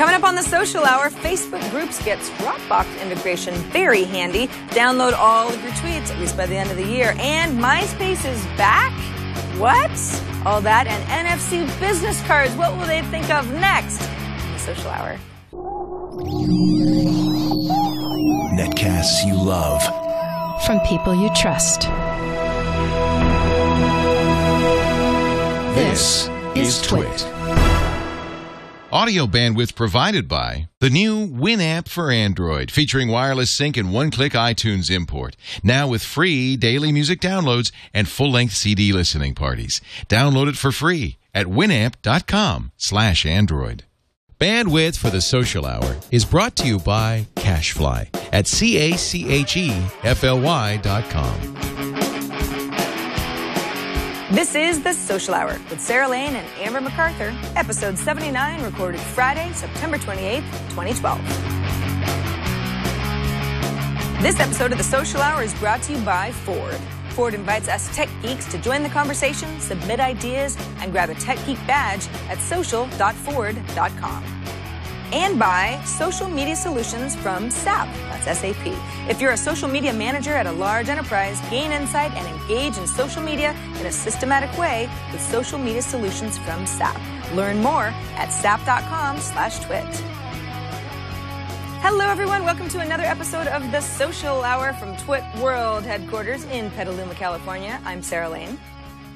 Coming up on the Social Hour, Facebook Groups gets Dropbox integration very handy. Download all of your tweets, at least by the end of the year. And MySpace is back? What? All that and NFC business cards. What will they think of next? The Social Hour. Netcasts you love. From people you trust. This is TWiT. Audio bandwidth provided by the new Winamp for Android, featuring wireless sync and one-click iTunes import. Now with free daily music downloads and full-length CD listening parties. Download it for free at winamp.com/Android. Bandwidth for the Social Hour is brought to you by CacheFly at CacheFly.com. This is the Social Hour with Sarah Lane and Amber MacArthur, episode 79, recorded Friday, September 28th, 2012. This episode of the Social Hour is brought to you by Ford. Ford invites us tech geeks to join the conversation, submit ideas, and grab a Tech Geek badge at social.ford.com. And by social media solutions from SAP. That's SAP. If you're a social media manager at a large enterprise, gain insight and engage in social media in a systematic way with social media solutions from SAP. Learn more at sap.com/twit. Hello, everyone. Welcome to another episode of the Social Hour from TWiT World Headquarters in Petaluma, California. I'm Sarah Lane.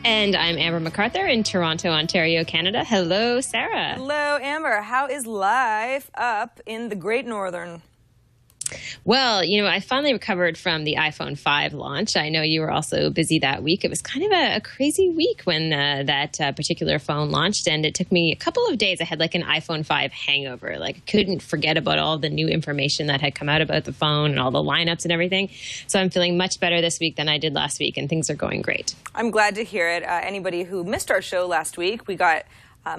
And I'm Amber MacArthur in Toronto, Ontario, Canada. Hello, Sarah. Hello, Amber. How is life up in the Great Northern? Well, I finally recovered from the iPhone 5 launch. I know you were also busy that week. It was kind of a crazy week when that particular phone launched, and it took me a couple of days. I had like an iPhone 5 hangover. Like, I couldn't forget about all the new information that had come out about the phone and all the lineups and everything. So I'm feeling much better this week than I did last week, and things are going great. I'm glad to hear it. Anybody who missed our show last week, we got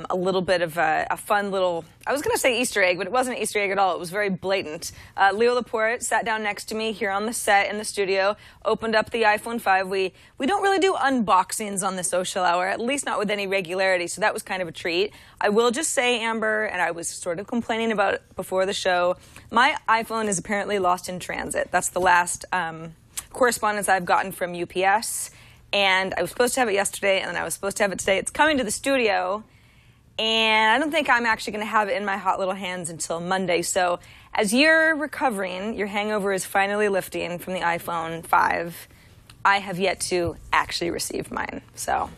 a little bit of a fun little, I was going to say Easter egg, but it wasn't an Easter egg at all. It was very blatant. Leo Laporte sat down next to me here on the set in the studio, opened up the iPhone 5. We don't really do unboxings on the Social Hour, at least not with any regularity, so that was kind of a treat. I will just say, Amber, and I was sort of complaining about it before the show, my iPhone is apparently lost in transit. That's the last correspondence I've gotten from UPS, and I was supposed to have it yesterday, and then I was supposed to have it today. It's coming to the studio, and I don't think I'm actually going to have it in my hot little hands until Monday. So as you're recovering, your hangover is finally lifting from the iPhone 5. I have yet to actually receive mine. So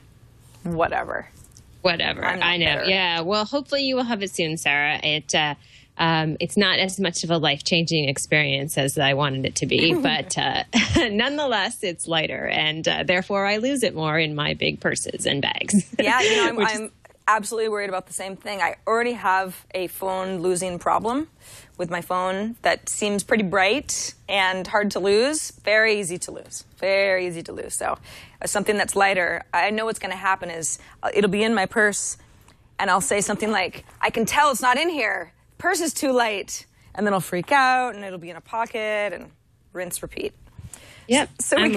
whatever. I know. Better. Yeah. Well, hopefully you will have it soon, Sarah. It's not as much of a life-changing experience as I wanted it to be, but nonetheless, it's lighter, and therefore I lose it more in my big purses and bags. Yeah, I'm absolutely worried about the same thing. I already have a phone losing problem with my phone that seems pretty bright and hard to lose. Very easy to lose. Very easy to lose. So something that's lighter, I know what's going to happen is it'll be in my purse, and I'll say something like, I can tell it's not in here. Purse is too light. And then I'll freak out, and it'll be in a pocket, and rinse, repeat. Yep. So we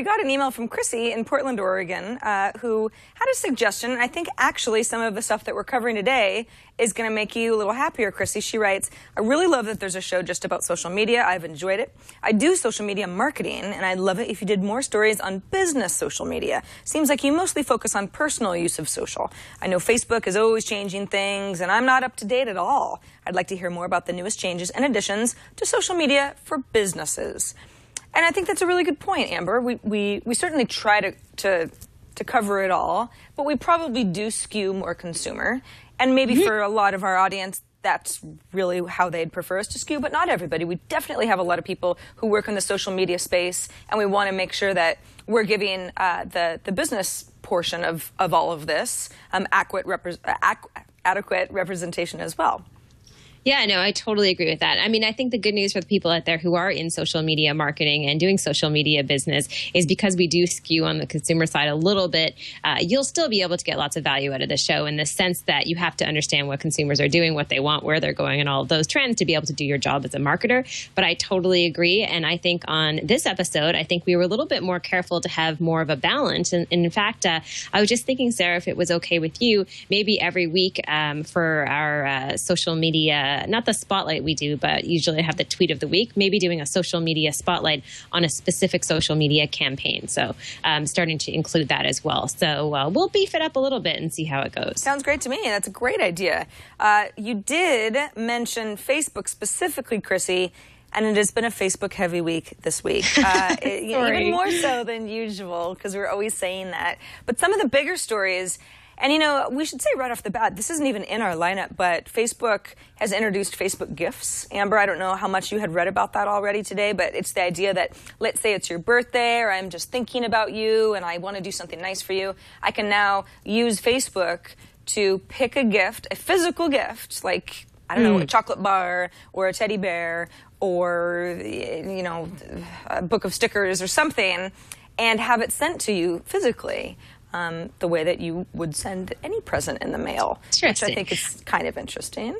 got an email from Chrissy in Portland, Oregon, who had a suggestion. I think actually some of the stuff that we're covering today is going to make you a little happier, Chrissy. She writes, I really love that there's a show just about social media. I've enjoyed it. I do social media marketing, and I'd love it if you did more stories on business social media. Seems like you mostly focus on personal use of social. I know Facebook is always changing things, and I'm not up to date at all. I'd like to hear more about the newest changes and additions to social media for businesses. And I think that's a really good point, Amber. We certainly try to cover it all, but we probably do skew more consumer. And maybe for a lot of our audience, that's really how they'd prefer us to skew, but not everybody. We definitely have a lot of people who work in the social media space, and we want to make sure that we're giving the business portion of all of this adequate representation as well. Yeah, no, I totally agree with that. I mean, I think the good news for the people out there who are in social media marketing and doing social media business is because we do skew on the consumer side a little bit, you'll still be able to get lots of value out of the show in the sense that you have to understand what consumers are doing, what they want, where they're going, and all of those trends to be able to do your job as a marketer. But I totally agree. And I think on this episode, I think we were a little bit more careful to have more of a balance. And in fact, I was just thinking, Sarah, if it was okay with you, maybe every week for our social media, not the spotlight we do, but usually I have the tweet of the week, maybe doing a social media spotlight on a specific social media campaign. So starting to include that as well. So we'll beef it up a little bit and see how it goes. Sounds great to me. That's a great idea. You did mention Facebook specifically, Chrissy, and it has been a Facebook-heavy week this week. Even more so than usual, because we're always saying that. But some of the bigger stories, and you know, we should say right off the bat, this isn't even in our lineup, but Facebook has introduced Facebook Gifts. Amber, I don't know how much you had read about that already today, but it's the idea that, let's say it's your birthday, or I'm just thinking about you, and I want to do something nice for you. I can now use Facebook to pick a gift, a physical gift, like, I don't know, a chocolate bar, or a teddy bear, or, you know, a book of stickers or something, and have it sent to you physically. The way that you would send any present in the mail, which I think is kind of interesting.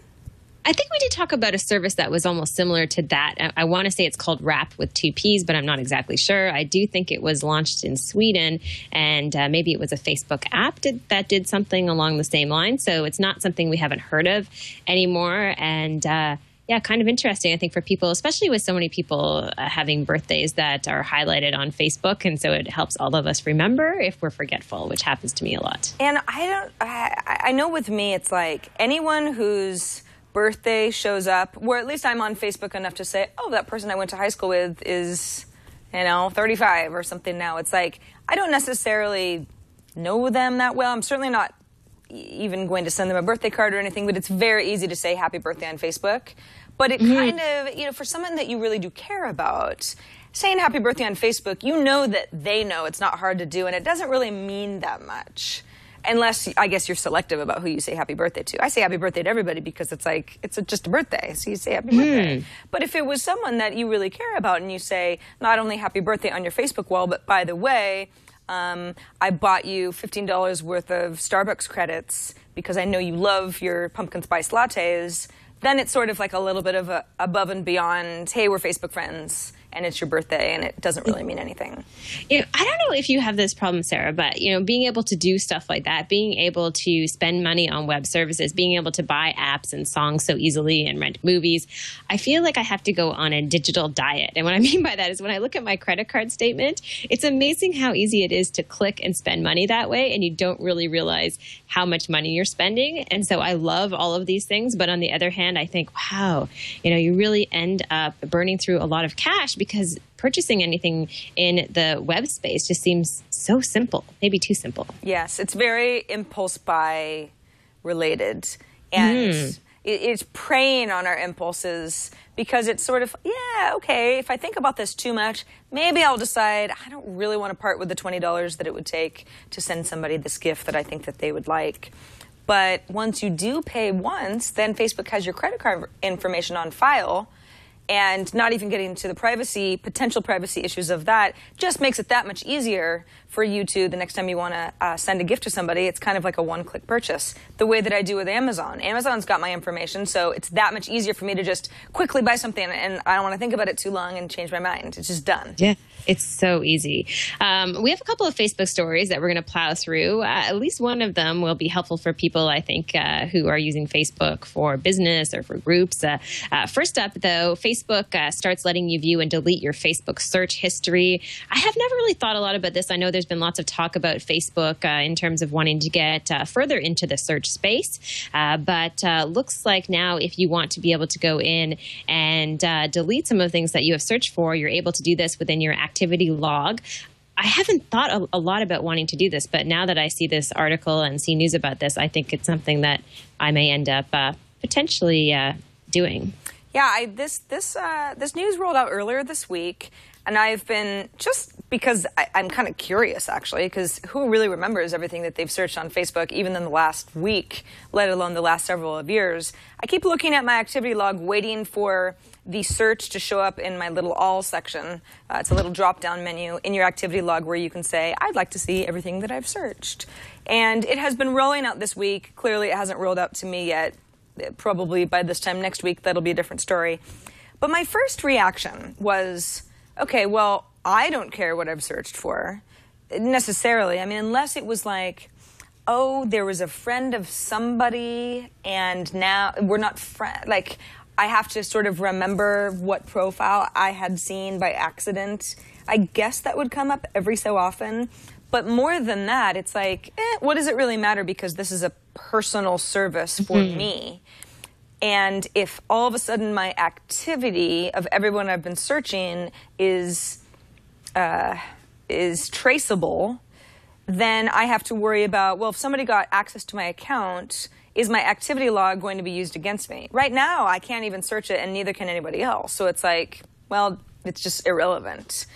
I think we did talk about a service that was almost similar to that. I want to say it's called Wrap with 2 Ps, but I'm not exactly sure. I do think it was launched in Sweden, and maybe it was a Facebook app that did something along the same line. So it's not something we haven't heard of anymore. And yeah, kind of interesting, I think, for people, especially with so many people having birthdays that are highlighted on Facebook. And so it helps all of us remember if we're forgetful, which happens to me a lot. And I know with me, it's like anyone whose birthday shows up, or at least I'm on Facebook enough to say, oh, that person I went to high school with is, you know, 35 or something now. It's like, I don't necessarily know them that well. I'm certainly not even going to send them a birthday card or anything, but it's very easy to say happy birthday on Facebook. But it kind of, you know, for someone that you really do care about, saying happy birthday on Facebook, you know that they know it's not hard to do, and it doesn't really mean that much. Unless, I guess, you're selective about who you say happy birthday to. I say happy birthday to everybody because it's like, it's just a birthday, so you say happy birthday. But if it was someone that you really care about and you say not only happy birthday on your Facebook wall, but by the way, I bought you $15 worth of Starbucks credits because I know you love your pumpkin spice lattes, then it's sort of like a little bit of a above and beyond, hey, we're Facebook friends, and it's your birthday, and it doesn't really mean anything. You know, I don't know if you have this problem, Sarah, but, you know, being able to do stuff like that, being able to spend money on web services, being able to buy apps and songs so easily and rent movies, I feel like I have to go on a digital diet. And what I mean by that is when I look at my credit card statement, it's amazing how easy it is to click and spend money that way, and you don't really realize how much money you're spending. And so I love all of these things, but on the other hand, I think, wow, you know, you really end up burning through a lot of cash because purchasing anything in the web space just seems so simple, maybe too simple. Yes, it's very impulse buy related. And it's preying on our impulses because it's sort of, yeah, okay, if I think about this too much, maybe I'll decide I don't really want to part with the $20 that it would take to send somebody this gift that I think that they would like. But once you do pay once, then Facebook has your credit card information on file. And not even getting to the potential privacy issues of that, just makes it that much easier for you to, the next time you want to send a gift to somebody, it's kind of like a one-click purchase. The way that I do with Amazon. Amazon's got my information, so it's that much easier for me to just quickly buy something, and I don't want to think about it too long and change my mind. It's just done. Yeah, it's so easy. We have a couple of Facebook stories that we're going to plow through. At least one of them will be helpful for people, I think, who are using Facebook for business or for groups. First up, though, Facebook starts letting you view and delete your Facebook search history. I have never really thought a lot about this. I know there's been lots of talk about Facebook in terms of wanting to get further into the search space. But looks like now if you want to be able to go in and delete some of the things that you have searched for, you're able to do this within your activity log. I haven't thought a lot about wanting to do this, but now that I see this article and see news about this, I think it's something that I may end up potentially doing. Yeah, this news rolled out earlier this week, and I've been just because I'm kind of curious, actually, because who really remembers everything that they've searched on Facebook, even in the last week, let alone the last several of years? I keep looking at my activity log, waiting for the search to show up in my little all section. It's a little drop-down menu in your activity log where you can say, I'd like to see everything that I've searched. And it has been rolling out this week. Clearly, it hasn't rolled out to me yet. Probably by this time next week, that'll be a different story. But my first reaction was, okay, well, I don't care what I've searched for, necessarily. I mean, unless it was like, oh, there was a friend of somebody, and now we're not friends. Like, I have to sort of remember what profile I had seen by accident. I guess that would come up every so often. But more than that, it's like, what does it really matter? Because this is a personal service for me. And if all of a sudden my activity of everyone I've been searching is traceable, then I have to worry about, well, if somebody got access to my account, is my activity log going to be used against me? Right now, I can't even search it, and neither can anybody else. So it's like, well, it's just irrelevant.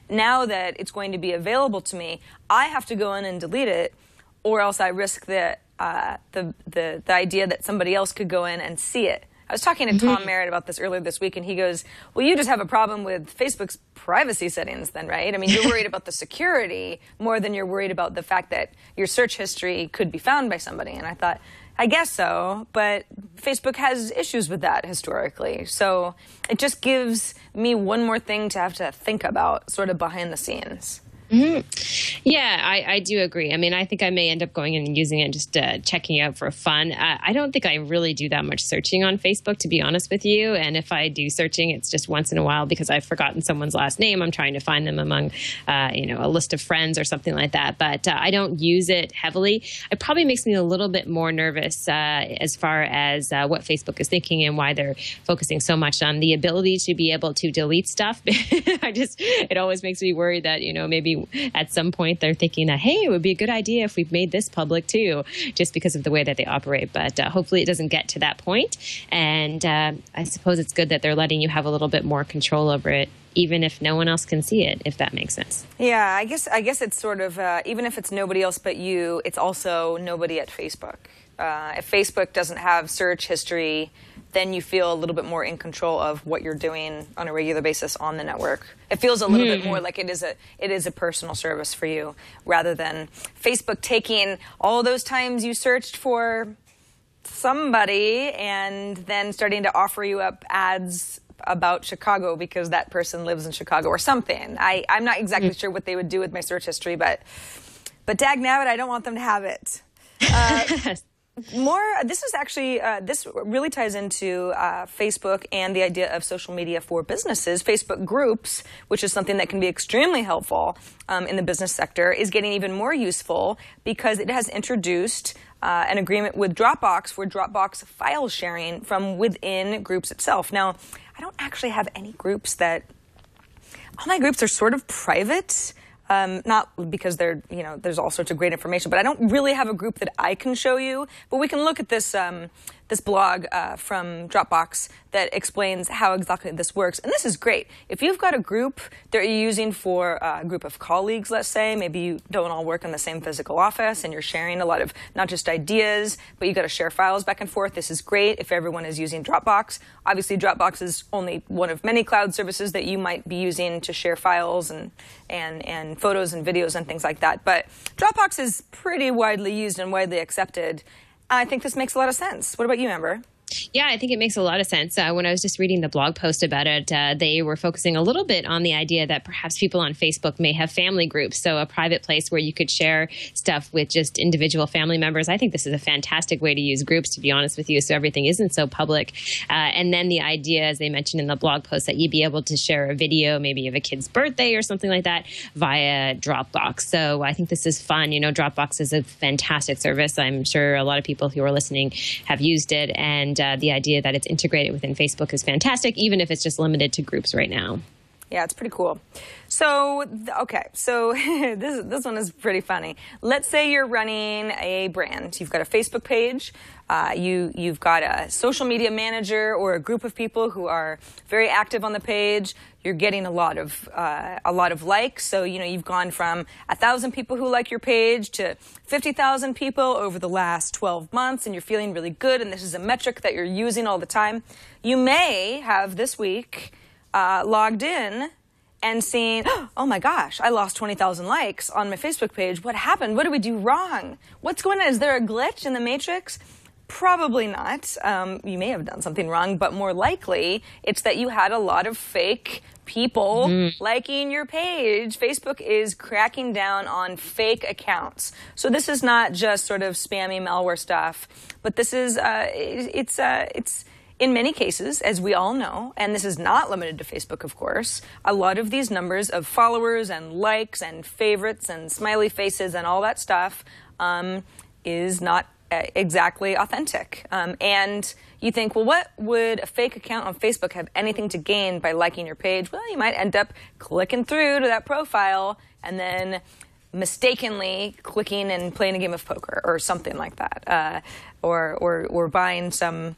Now that it's going to be available to me, I have to go in and delete it, or else I risk the idea that somebody else could go in and see it. I was talking to Tom Merritt about this earlier this week, and he goes, well, you just have a problem with Facebook's privacy settings then, right? I mean, you're worried about the security more than you're worried about the fact that your search history could be found by somebody. And I thought, I guess so, but Facebook has issues with that historically. So it just gives me one more thing to have to think about sort of behind the scenes. Yeah, I do agree. I mean, I think I may end up going in and using it, just checking out for fun. I don't think I really do that much searching on Facebook, to be honest with you. And if I do searching, it's just once in a while because I've forgotten someone's last name. I'm trying to find them among, a list of friends or something like that. But I don't use it heavily. It probably makes me a little bit more nervous as far as what Facebook is thinking and why they're focusing so much on the ability to be able to delete stuff. It always makes me worried that, maybe at some point they're thinking that, hey, it would be a good idea if we've made this public too, just because of the way that they operate. But hopefully it doesn't get to that point. And I suppose it's good that they're letting you have a little bit more control over it, even if no one else can see it, if that makes sense. Yeah, I guess it's sort of, even if it's nobody else but you, it's also nobody at Facebook. If Facebook doesn't have search history, then you feel a little bit more in control of what you're doing on a regular basis on the network. It feels a little bit more like it is a personal service for you, rather than Facebook taking all those times you searched for somebody and then starting to offer you up ads about Chicago because that person lives in Chicago or something. I'm not exactly sure what they would do with my search history, but dagnabbit, I don't want them to have it. This is actually, this really ties into Facebook and the idea of social media for businesses. Facebook groups, which is something that can be extremely helpful in the business sector, is getting even more useful because it has introduced an agreement with Dropbox for Dropbox file sharing from within groups itself. Now, I don't actually have any groups all my groups are sort of private. Not because there's all sorts of great information, but I don't really have a group that I can show you. But we can look at this this blog from Dropbox that explains how exactly this works. And this is great. If you've got a group that you're using for a group of colleagues, let's say, maybe you don't all work in the same physical office and you're sharing a lot of not just ideas, but you've got to share files back and forth. This is great if everyone is using Dropbox. Obviously, Dropbox is only one of many cloud services that you might be using to share files and photos and videos and things like that. But Dropbox is pretty widely used and widely accepted. I think this makes a lot of sense. What about you, Amber? Yeah, I think it makes a lot of sense. When I was just reading the blog post about it, they were focusing a little bit on the idea that perhaps people on Facebook may have family groups, so a private place where you could share stuff with just individual family members. I think this is a fantastic way to use groups, to be honest with you, so everything isn't so public. And then the idea, as they mentioned in the blog post, that you'd be able to share a video, maybe of a kid's birthday or something like that, via Dropbox. So I think this is fun. Dropbox is a fantastic service. I'm sure a lot of people who are listening have used it, and the idea that it's integrated within Facebook is fantastic, even if it's just limited to groups right now. Yeah, it's pretty cool. So, okay, so this one is pretty funny. Let's say you're running a brand. You've got a Facebook page. You've got a social media manager or a group of people who are very active on the page. You're getting a lot of likes. So, you've gone from 1,000 people who like your page to 50,000 people over the last 12 months, and you're feeling really good, and this is a metric that you're using all the time. You may have this week logged in and seen, oh my gosh, I lost 20,000 likes on my Facebook page. What happened? What did we do wrong? What's going on? Is there a glitch in the matrix? Probably not. You may have done something wrong, but more likely it's that you had a lot of fake people liking your page. Facebook is cracking down on fake accounts. So this is not just sort of spammy malware stuff, but this is, it's in many cases, as we all know, and this is not limited to Facebook, of course, a lot of these numbers of followers and likes and favorites and smiley faces and all that stuff is not exactly authentic. And you think, well, what would a fake account on Facebook have anything to gain by liking your page? Well, you might end up clicking through to that profile and then mistakenly clicking and playing a game of poker or something like that, or buying some,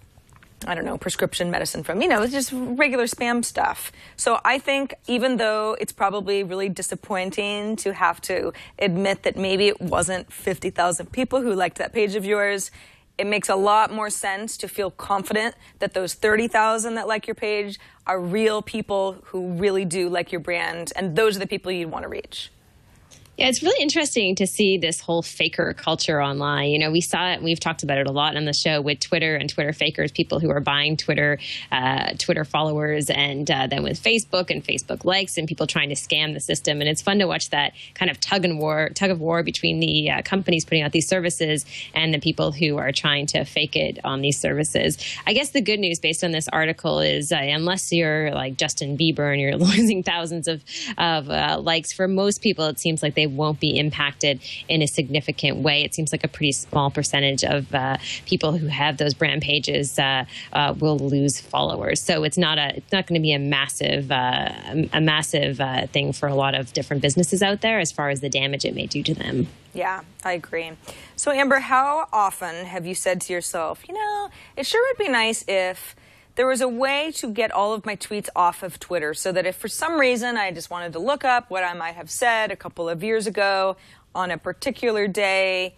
I don't know, prescription medicine from, just regular spam stuff. So I think even though it's probably really disappointing to have to admit that maybe it wasn't 50,000 people who liked that page of yours, it makes a lot more sense to feel confident that those 30,000 that like your page are real people who really do like your brand, and those are the people you'd want to reach. Yeah, it's really interesting to see this whole faker culture online. We saw it, and we've talked about it a lot on the show with Twitter and Twitter fakers, people who are buying Twitter followers, and then with Facebook and Facebook likes, and people trying to scam the system. And it's fun to watch that kind of tug of war between the companies putting out these services and the people who are trying to fake it on these services. I guess the good news based on this article is unless you're like Justin Bieber and you're losing thousands of likes, for most people it seems like they won't be impacted in a significant way. It seems like a pretty small percentage of people who have those brand pages will lose followers. So it's not going to be a massive thing for a lot of different businesses out there as far as the damage it may do to them. Yeah, I agree. So Amber, how often have you said to yourself, it sure would be nice if there was a way to get all of my tweets off of Twitter so that if for some reason I just wanted to look up what I might have said a couple of years ago on a particular day,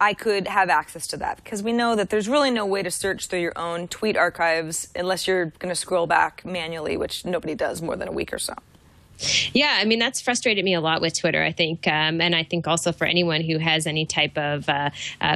I could have access to that? Because we know that there's really no way to search through your own tweet archives unless you're going to scroll back manually, which nobody does more than a week or so. Yeah, that's frustrated me a lot with Twitter, I think. And I think also for anyone who has any type of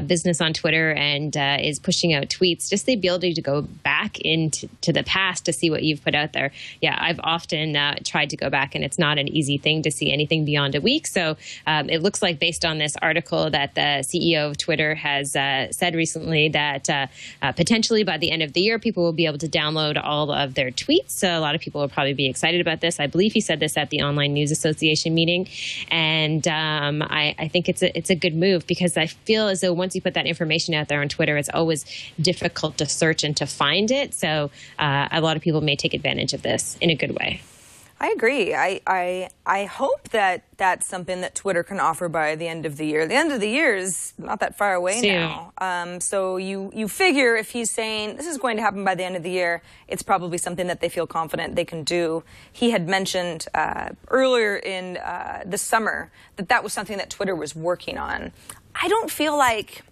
business on Twitter and is pushing out tweets, just the ability to go back into the past to see what you've put out there. Yeah, I've often tried to go back, and it's not an easy thing to see anything beyond a week. So it looks like based on this article that the CEO of Twitter has said recently that potentially by the end of the year, people will be able to download all of their tweets. So a lot of people will probably be excited about this. I believe he said this at the Online News Association meeting, and I think it's a good move because I feel as though once you put that information out there on Twitter, it's always difficult to search and to find it. So a lot of people may take advantage of this in a good way. I agree. I hope that that's something that Twitter can offer by the end of the year. The end of the year is not that far away now. So you figure if he's saying this is going to happen by the end of the year, it's probably something that they feel confident they can do. He had mentioned earlier in the summer that was something that Twitter was working on. I don't feel like...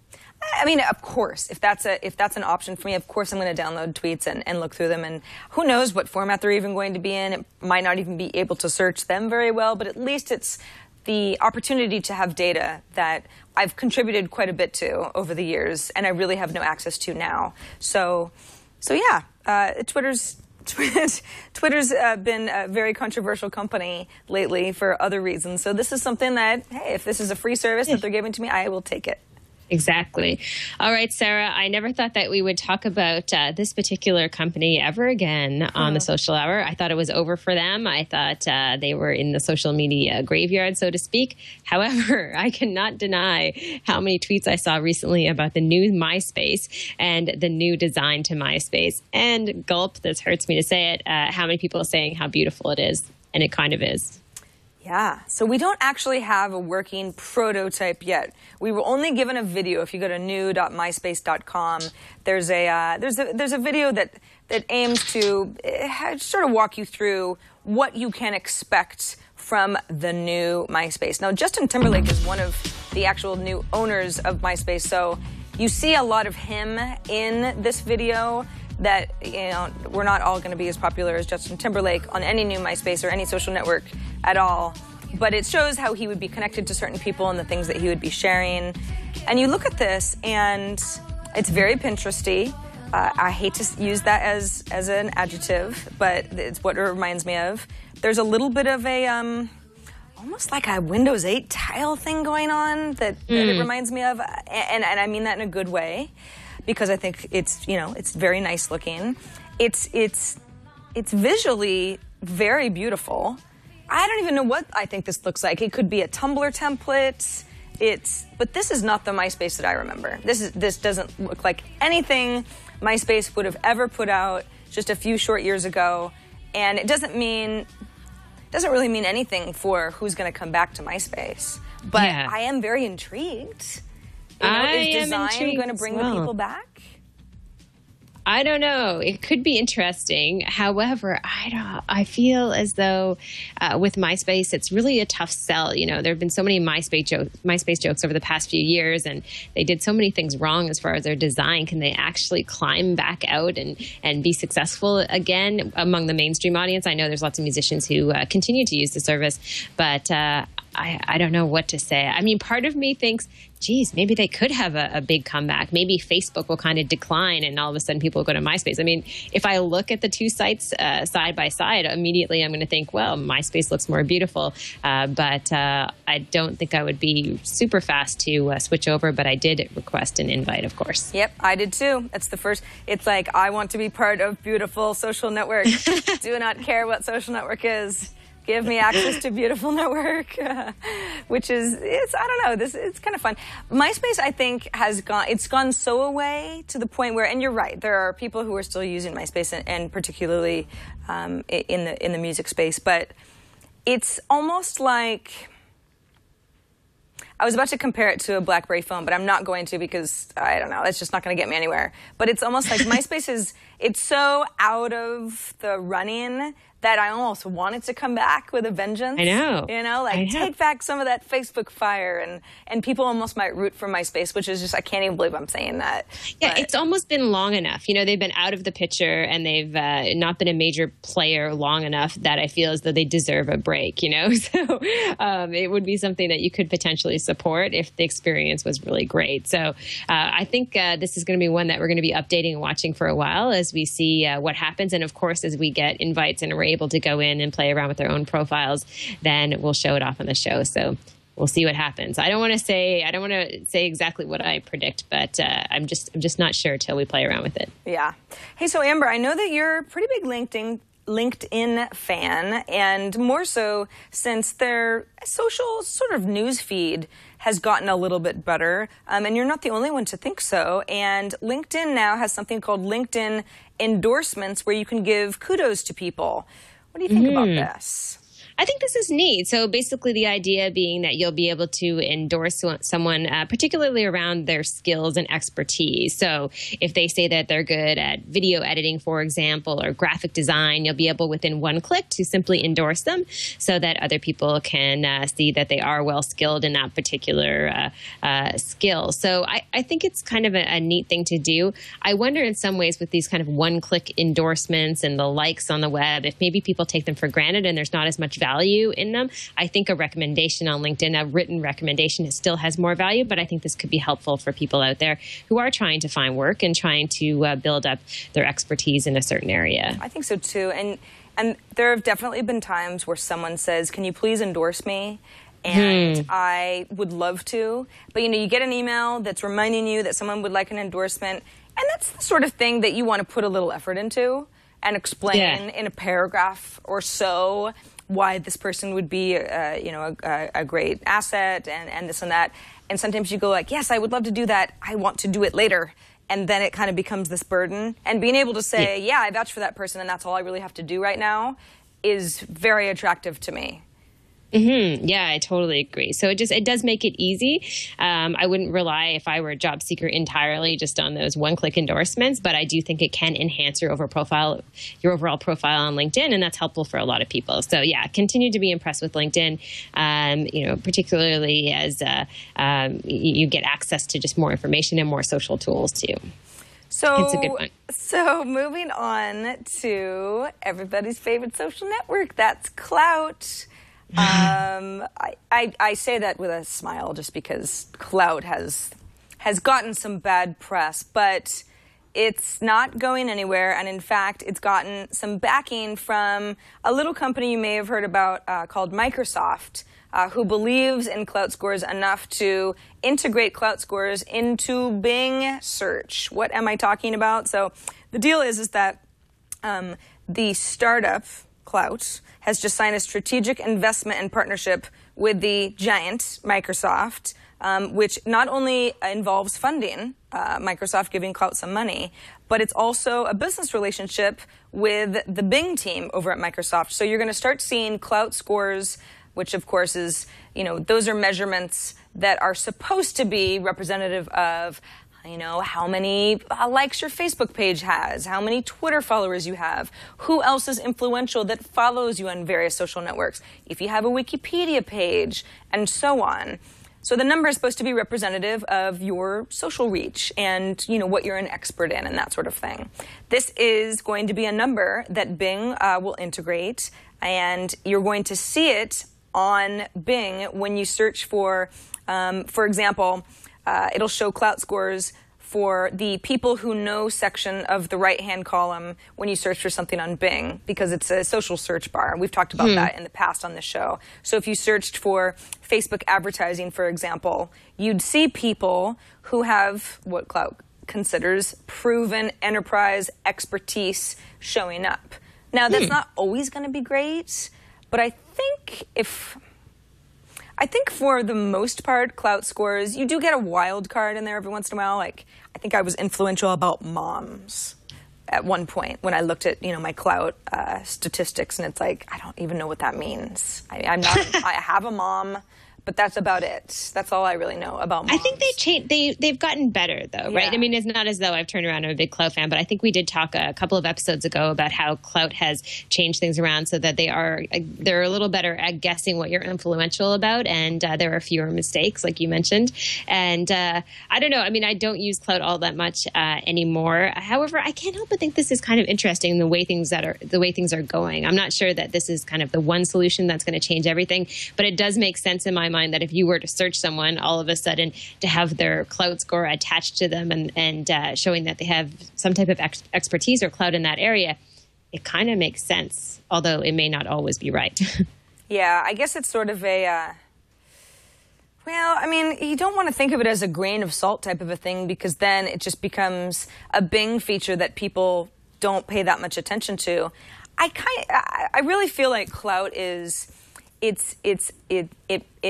of course, if that's an option for me, of course I'm going to download tweets and look through them. And who knows what format they're even going to be in. It might not even be able to search them very well, but at least it's the opportunity to have data that I've contributed quite a bit to over the years, and I really have no access to now. So yeah, Twitter's been a very controversial company lately for other reasons. So this is something that, hey, if this is a free service that they're giving to me, I will take it. Exactly. All right, Sarah, I never thought that we would talk about this particular company ever again on the Social Hour. I thought it was over for them. I thought they were in the social media graveyard, so to speak. However, I cannot deny how many tweets I saw recently about the new MySpace and the new design to MySpace. And gulp, this hurts me to say it, how many people are saying how beautiful it is. and it kind of is. Yeah, so we don't actually have a working prototype yet. We were only given a video. If you go to new.myspace.com, there's a video that aims to sort of walk you through what you can expect from the new MySpace. Now, Justin Timberlake is one of the actual new owners of MySpace, so you see a lot of him in this video. That, we're not all going to be as popular as Justin Timberlake on any new MySpace or any social network at all. But it shows how he would be connected to certain people and the things that he would be sharing. And you look at this, and it's very Pinteresty. I hate to use that as an adjective, but it's what it reminds me of. There's a little bit of a almost like a Windows 8 tile thing going on that it reminds me of, and I mean that in a good way. Because I think it's very nice looking. It's visually very beautiful. I don't even know what I think this looks like. It could be a Tumblr template. But this is not the MySpace that I remember. This doesn't look like anything MySpace would have ever put out just a few short years ago, and it doesn't really mean anything for who's going to come back to MySpace. But yeah. I am very intrigued. Is design going to bring the people back? I don't know. It could be interesting. However, I feel as though with MySpace, it's really a tough sell. There have been so many MySpace jokes over the past few years, and they did so many things wrong as far as their design. Can they actually climb back out and be successful again among the mainstream audience? I know there's lots of musicians who continue to use the service, but I don't know what to say. I mean, part of me thinks, geez, maybe they could have a big comeback. Maybe Facebook will kind of decline and all of a sudden people will go to MySpace. I mean, if I look at the two sites side by side, immediately I'm going to think, well, MySpace looks more beautiful. But I don't think I would be super fast to switch over, but I did request an invite, of course. Yep, I did too. It's the first. It's like, I want to be part of beautiful social network. Do not care what social network is. Give me access to beautiful network, which is, I don't know, it's kind of fun. MySpace, I think, it's gone so away to the point where, and you're right, there are people who are still using MySpace, and particularly in the music space, but it's almost like, I was about to compare it to a BlackBerry phone, but I'm not going to because, I don't know, that's just not going to get me anywhere. But it's almost like MySpace it's so out of the running that I almost want it to come back with a vengeance. I know. Take back some of that Facebook fire, and people almost might root for MySpace, which is just, I can't even believe I'm saying that. Yeah, it's almost been long enough. They've been out of the picture, and they've not been a major player long enough that I feel as though they deserve a break, So it would be something that you could potentially support if the experience was really great. So I think this is going to be one that we're going to be updating and watching for a while as we see what happens. And of course, as we get invites and we're able to go in and play around with their own profiles, then we'll show it off on the show. So we'll see what happens. I don't want to say exactly what I predict, but I'm just not sure till we play around with it. Yeah. Hey, so Amber, I know that you're a pretty big LinkedIn fan, and more so since their social sort of news feed has gotten a little bit better, and you're not the only one to think so. And LinkedIn now has something called LinkedIn endorsements, where you can give kudos to people. What do you think about this? I think this is neat. So basically the idea being that you'll be able to endorse someone, particularly around their skills and expertise. So if they say that they're good at video editing, for example, or graphic design, you'll be able within one click to simply endorse them so that other people can see that they are well skilled in that particular skill. So I think it's kind of a neat thing to do. I wonder in some ways with these kind of one-click endorsements and the likes on the web, if maybe people take them for granted and there's not as much value in them. I think a recommendation on LinkedIn, a written recommendation, it still has more value, but I think this could be helpful for people out there who are trying to find work and trying to build up their expertise in a certain area. I think so too. And there have definitely been times where someone says, can you please endorse me? And I would love to. But, you get an email that's reminding you that someone would like an endorsement. And that's the sort of thing that you want to put a little effort into and explain in a paragraph or so why this person would be, a great asset and this and that. And sometimes you go like, yes, I would love to do that. I want to do it later. And then it kind of becomes this burden. And being able to say, yeah, I vouch for that person and that's all I really have to do right now, is very attractive to me. Yeah, I totally agree. So it does make it easy. I wouldn't rely, if I were a job seeker, entirely just on those one-click endorsements, but I do think it can enhance your overall profile on LinkedIn, and that's helpful for a lot of people. So yeah, continue to be impressed with LinkedIn, particularly as you get access to just more information and more social tools too. So it's a good one. So moving on to everybody's favorite social network, that's Klout. I say that with a smile just because Klout has gotten some bad press, but it's not going anywhere. And in fact, it's gotten some backing from a little company you may have heard about called Microsoft, who believes in Klout scores enough to integrate Klout scores into Bing search. What am I talking about? So the deal is that the startup Klout has just signed a strategic investment and partnership with the giant Microsoft, which not only involves funding, Microsoft giving Klout some money, but it's also a business relationship with the Bing team over at Microsoft. So you're going to start seeing Klout scores, which of course is, those are measurements that are supposed to be representative of how many likes your Facebook page has, how many Twitter followers you have, who else is influential that follows you on various social networks, if you have a Wikipedia page, and so on. So the number is supposed to be representative of your social reach and, what you're an expert in and that sort of thing. This is going to be a number that Bing will integrate, and you're going to see it on Bing when you search for example, it'll show Klout scores for the people who know section of the right-hand column when you search for something on Bing, because it's a social search bar. We've talked about that in the past on the show. So if you searched for Facebook advertising, for example, you'd see people who have what Klout considers proven enterprise expertise showing up. Now, that's not always going to be great, but I think for the most part, Klout scores, you do get a wild card in there every once in a while. Like, I think I was influential about moms at one point when I looked at, my Klout statistics, and it's like, I don't even know what that means. I have a mom, but that's about it. That's all I really know about moms. I think they've gotten better, though, right? Yeah. I mean, it's not as though I've turned around. I'm a big Klout fan, but I think we did talk a couple of episodes ago about how Klout has changed things around so that they're a little better at guessing what you're influential about, and there are fewer mistakes, like you mentioned. And I don't know. I mean, I don't use Klout all that much anymore. However, I can't help but think this is kind of interesting, the way things are going. I'm not sure that this is kind of the one solution that's going to change everything, but it does make sense in my mind that if you were to search someone, all of a sudden to have their Klout score attached to them and showing that they have some type of expertise or Klout in that area, it kind of makes sense, although it may not always be right. Yeah, I guess it's sort of you don't want to think of it as a grain of salt type of a thing, because then it just becomes a Bing feature that people don't pay that much attention to. I really feel like Klout is... It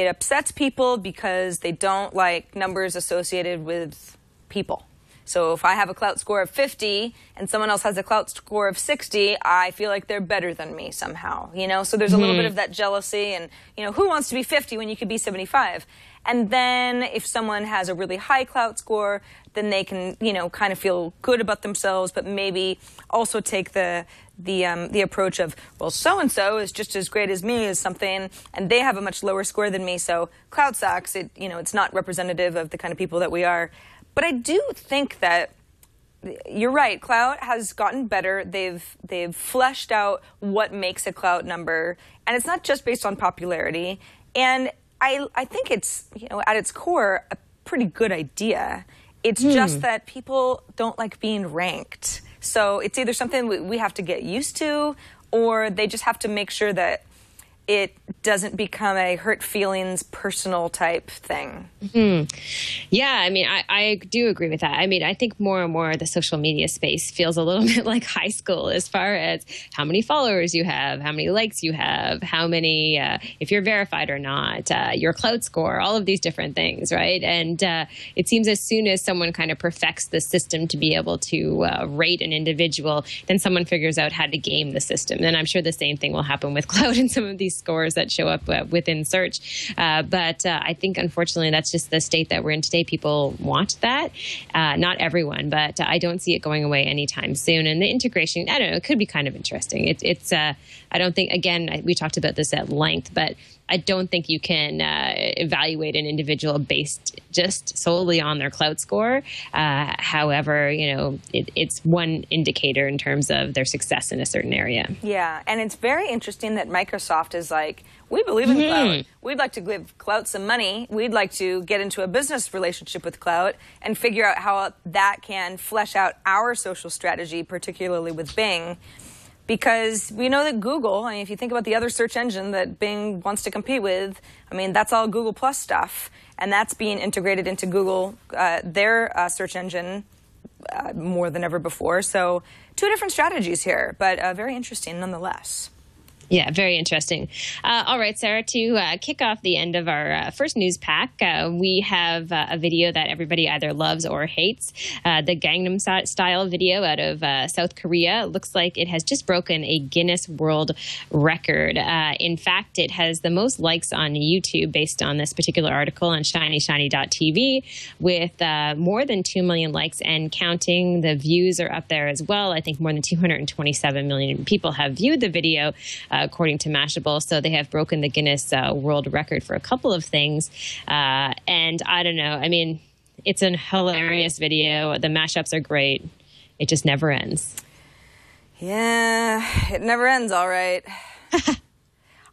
upsets people because they don't like numbers associated with people. So if I have a Klout score of 50 and someone else has a Klout score of 60, I feel like they're better than me somehow, So there's a little bit of that jealousy, and, who wants to be 50 when you could be 75? And then if someone has a really high Klout score, then they can, kind of feel good about themselves, but maybe also take the approach of, well, so-and-so is just as great as me as something, and they have a much lower score than me, so Klout sucks. It's not representative of the kind of people that we are. But I do think that you're right. Klout has gotten better. They've fleshed out what makes a Klout number, and it's not just based on popularity. And I think it's, at its core, a pretty good idea. It's just that people don't like being ranked. So it's either something we have to get used to, or they just have to make sure that it doesn't become a hurt feelings personal type thing. Yeah, I mean, I do agree with that. I mean, I think more and more the social media space feels a little bit like high school as far as how many followers you have, how many likes you have, how many, if you're verified or not, your Klout score, all of these different things, right? And it seems as soon as someone kind of perfects the system to be able to rate an individual, then someone figures out how to game the system. And I'm sure the same thing will happen with Klout and some of these scores that show up within search. But I think, unfortunately, that's just the state that we're in today. People want that. Not everyone, but I don't see it going away anytime soon. And the integration, I don't know, it could be kind of interesting. It's I don't think, again, we talked about this at length, but I don't think you can evaluate an individual based just solely on their Klout score. However, you know, it's one indicator in terms of their success in a certain area. Yeah, and it's very interesting that Microsoft is like, we believe in Klout. We'd like to give Klout some money. We'd like to get into a business relationship with Klout and figure out how that can flesh out our social strategy, particularly with Bing. Because we know that Google, I mean, if you think about the other search engine that Bing wants to compete with, I mean, that's all Google Plus stuff. And that's being integrated into Google, their search engine, more than ever before. So 2 different strategies here, but very interesting nonetheless. Yeah, very interesting. All right, Sarah, to kick off the end of our first news pack, we have a video that everybody either loves or hates. The Gangnam Style video out of South Korea looks like it has just broken a Guinness World Record. In fact, it has the most likes on YouTube based on this particular article on shinyshiny.tv with more than 2 million likes and counting. The views are up there as well. I think more than 227 million people have viewed the video, according to Mashable. So they have broken the Guinness World Record for a couple of things. And I don't know. I mean, it's a hilarious video. The mashups are great. It just never ends. Yeah, it never ends, all right.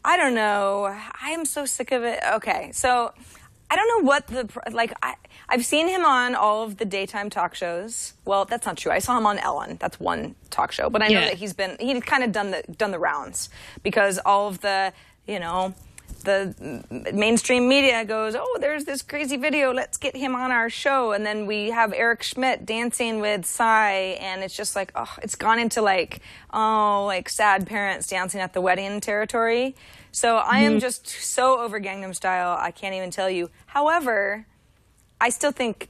I don't know. I am so sick of it. Okay, so I don't know what I've seen him on all of the daytime talk shows. Well, that's not true. I saw him on Ellen. That's one talk show. But I know that he's kind of done the rounds because all of the, you know, the mainstream media goes, oh, there's this crazy video. Let's get him on our show. And then we have Eric Schmidt dancing with Psy. And it's just like, oh, it's gone into like sad parents dancing at the wedding territory. So I am just so over Gangnam Style, I can't even tell you. However, I still think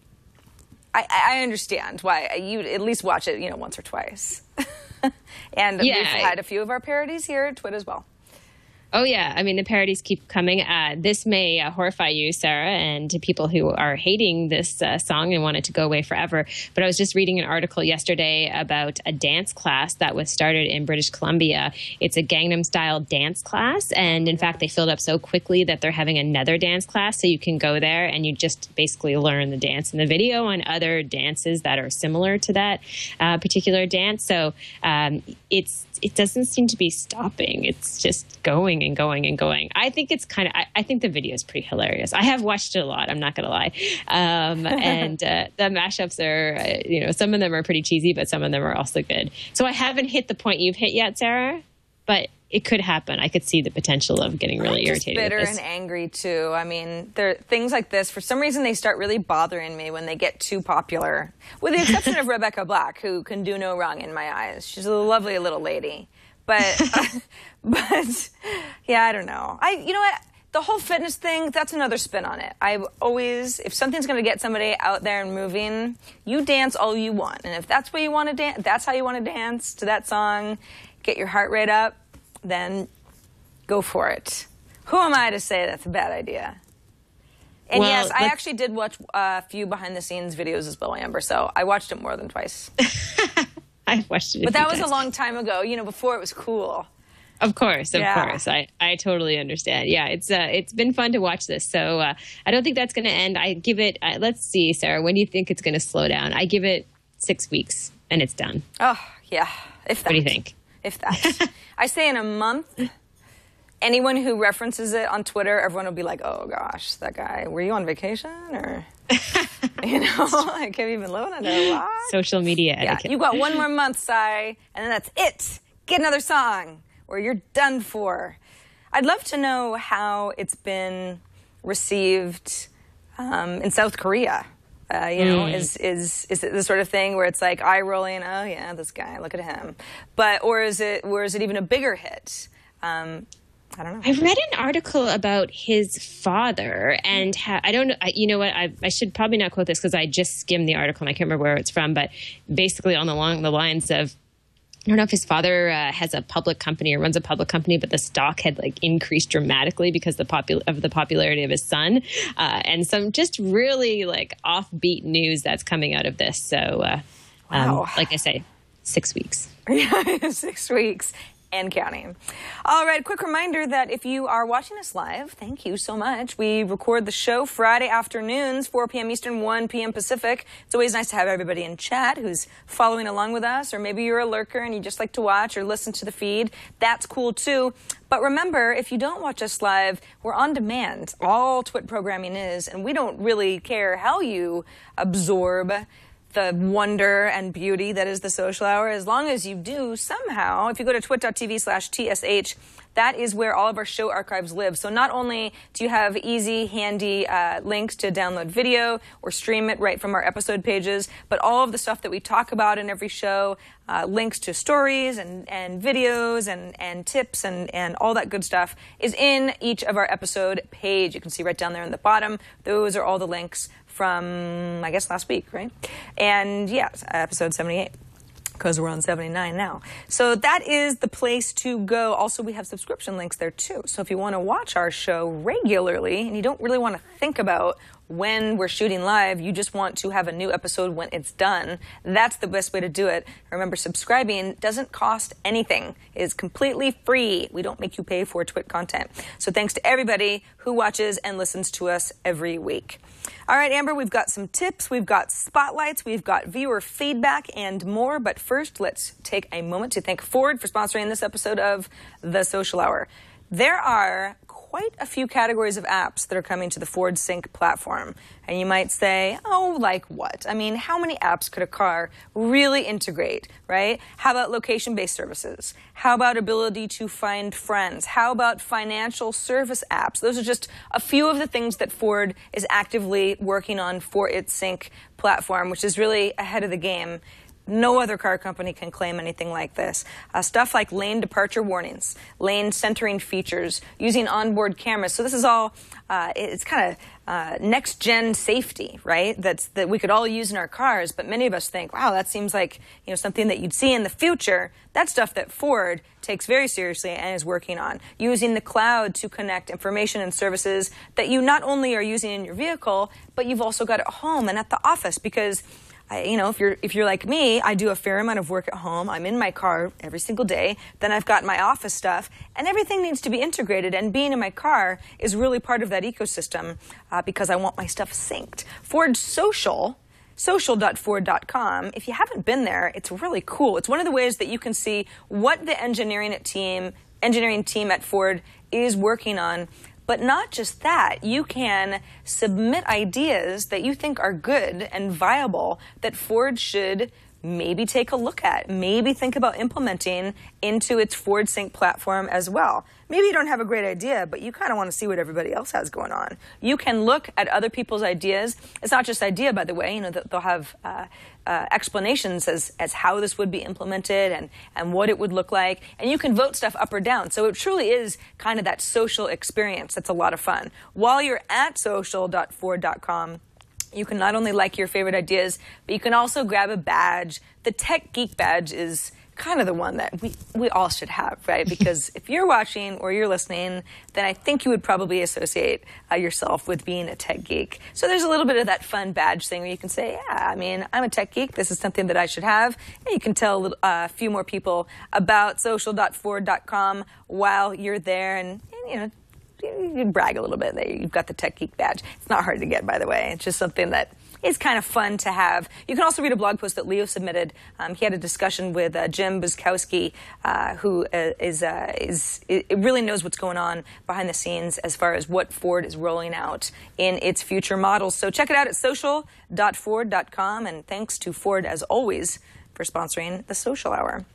I understand why you at least watch it, you know, once or twice. And we've had a few of our parodies here at TWiT as well. Oh, yeah. I mean, the parodies keep coming. This may horrify you, Sarah, and to people who are hating this song and want it to go away forever. But I was just reading an article yesterday about a dance class that was started in British Columbia. It's a Gangnam Style dance class. And in fact, they filled up so quickly that they're having another dance class. So you can go there and you just basically learn the dance in the video and other dances that are similar to that particular dance. So it doesn't seem to be stopping. It's just going and going and going. I think it's I think the video is pretty hilarious. I have watched it a lot. I'm not going to lie. And the mashups are, you know, some of them are pretty cheesy, but some of them are also good. So I haven't hit the point you've hit yet, Sarah, but it could happen. I could see the potential of getting really irritated. Bitter and angry too. I mean, things like this, for some reason, they start really bothering me when they get too popular. With the exception of Rebecca Black, who can do no wrong in my eyes. She's a lovely little lady. But, but yeah, I don't know. You know what? The whole fitness thing, that's another spin on it. I always, if something's going to get somebody out there and moving, you dance all you want. And if that's what you want to dance, that's how you want to dance to that song, get your heart rate up, then go for it. Who am I to say that's a bad idea? And well, yes, I actually did watch a few behind-the-scenes videos as well, Amber, so I watched it more than twice. I watched it But that was a long time ago, you know, before it was cool. Of course. I totally understand. Yeah, it's been fun to watch this. So I don't think that's going to end. I give it, let's see, Sarah, when do you think it's going to slow down? I give it 6 weeks and it's done. Oh, yeah. If that. What do you think? If that. I say in a month, anyone who references it on Twitter, everyone will be like, oh gosh, that guy, were you on vacation? Or, you know, like, have you been living under a lot? Social media etiquette. Yeah, you got 1 more month, Sai, and then that's it. Get another song, or you're done for. I'd love to know how it's been received in South Korea. Is it the sort of thing where it's like eye rolling? Oh yeah, this guy, look at him. Or is it even a bigger hit? I don't know. I read an article about his father, and I don't know. You know what? I should probably not quote this because I just skimmed the article and I can't remember where it's from. But basically, along the lines of, I don't know if his father has a public company or runs a public company, but the stock had like increased dramatically because of the popularity of his son, and some just really like offbeat news that's coming out of this. So, wow. Like I say, 6 weeks. Yeah, 6 weeks. And counting. All right, quick reminder that if you are watching us live, thank you so much. We record the show Friday afternoons, 4 p.m. Eastern, 1 p.m. Pacific. It's always nice to have everybody in chat who's following along with us, or maybe you're a lurker and you just like to watch or listen to the feed. That's cool too. But remember, if you don't watch us live, we're on demand. All TWiT programming is, and we don't really care how you absorb the wonder and beauty that is the social hour, as long as you do somehow. If you go to twit.tv/TSH, that is where all of our show archives live. So not only do you have easy, handy links to download video or stream it right from our episode pages, but all of the stuff that we talk about in every show, links to stories and videos and tips and all that good stuff is in each of our episode page. You can see right down there in the bottom. Those are all the links from, I guess, last week, right? And yeah, episode 78, because we're on 79 now. So that is the place to go. Also, we have subscription links there too. So if you want to watch our show regularly and you don't really want to think about when we're shooting live, you just want to have a new episode when it's done, that's the best way to do it. Remember, subscribing doesn't cost anything. It is completely free. We don't make you pay for TWiT content. So thanks to everybody who watches and listens to us every week. All right, Amber, we've got some tips, we've got spotlights, we've got viewer feedback and more. But first, let's take a moment to thank Ford for sponsoring this episode of The Social Hour. There are quite a few categories of apps that are coming to the Ford Sync platform. And you might say, oh, like what? I mean, how many apps could a car really integrate, right? How about location-based services? How about ability to find friends? How about financial service apps? Those are just a few of the things that Ford is actively working on for its Sync platform, which is really ahead of the game. No other car company can claim anything like this. Stuff like lane departure warnings, lane centering features, using onboard cameras. So this is all, it's kind of next-gen safety, right? That we could all use in our cars, but many of us think, wow, that seems like something that you'd see in the future. That's stuff that Ford takes very seriously and is working on. Using the cloud to connect information and services that you not only are using in your vehicle, but you've also got at home and at the office, because if you're like me, I do a fair amount of work at home. I'm in my car every single day. Then I've got my office stuff, and everything needs to be integrated. And being in my car is really part of that ecosystem because I want my stuff synced. Ford Social, social.ford.com. If you haven't been there, it's really cool. It's one of the ways that you can see what the engineering team at Ford is working on. But not just that, you can submit ideas that you think are good and viable that Ford should maybe take a look at, maybe think about implementing into its Ford Sync platform as well. Maybe you don't have a great idea, but you kind of want to see what everybody else has going on. You can look at other people's ideas. It's not just idea, by the way. They'll have explanations as how this would be implemented and what it would look like. And you can vote stuff up or down. So it truly is kind of that social experience that's a lot of fun. While you're at social.ford.com, you can not only like your favorite ideas, but you can also grab a badge. The Tech Geek badge is kind of the one that we all should have, right? Because if you're watching or you're listening, then I think you would probably associate yourself with being a tech geek. So there's a little bit of that fun badge thing where you can say, yeah, I mean, I'm a tech geek. This is something that I should have. And you can tell a few more people about social.ford.com while you're there, and you brag a little bit that you've got the Tech Geek badge. It's not hard to get, by the way. It's just something that is kind of fun to have. You can also read a blog post that Leo submitted. He had a discussion with Jim Buskowski, who really knows what's going on behind the scenes as far as what Ford is rolling out in its future models. So check it out at social.ford.com. And thanks to Ford, as always, for sponsoring the Social Hour.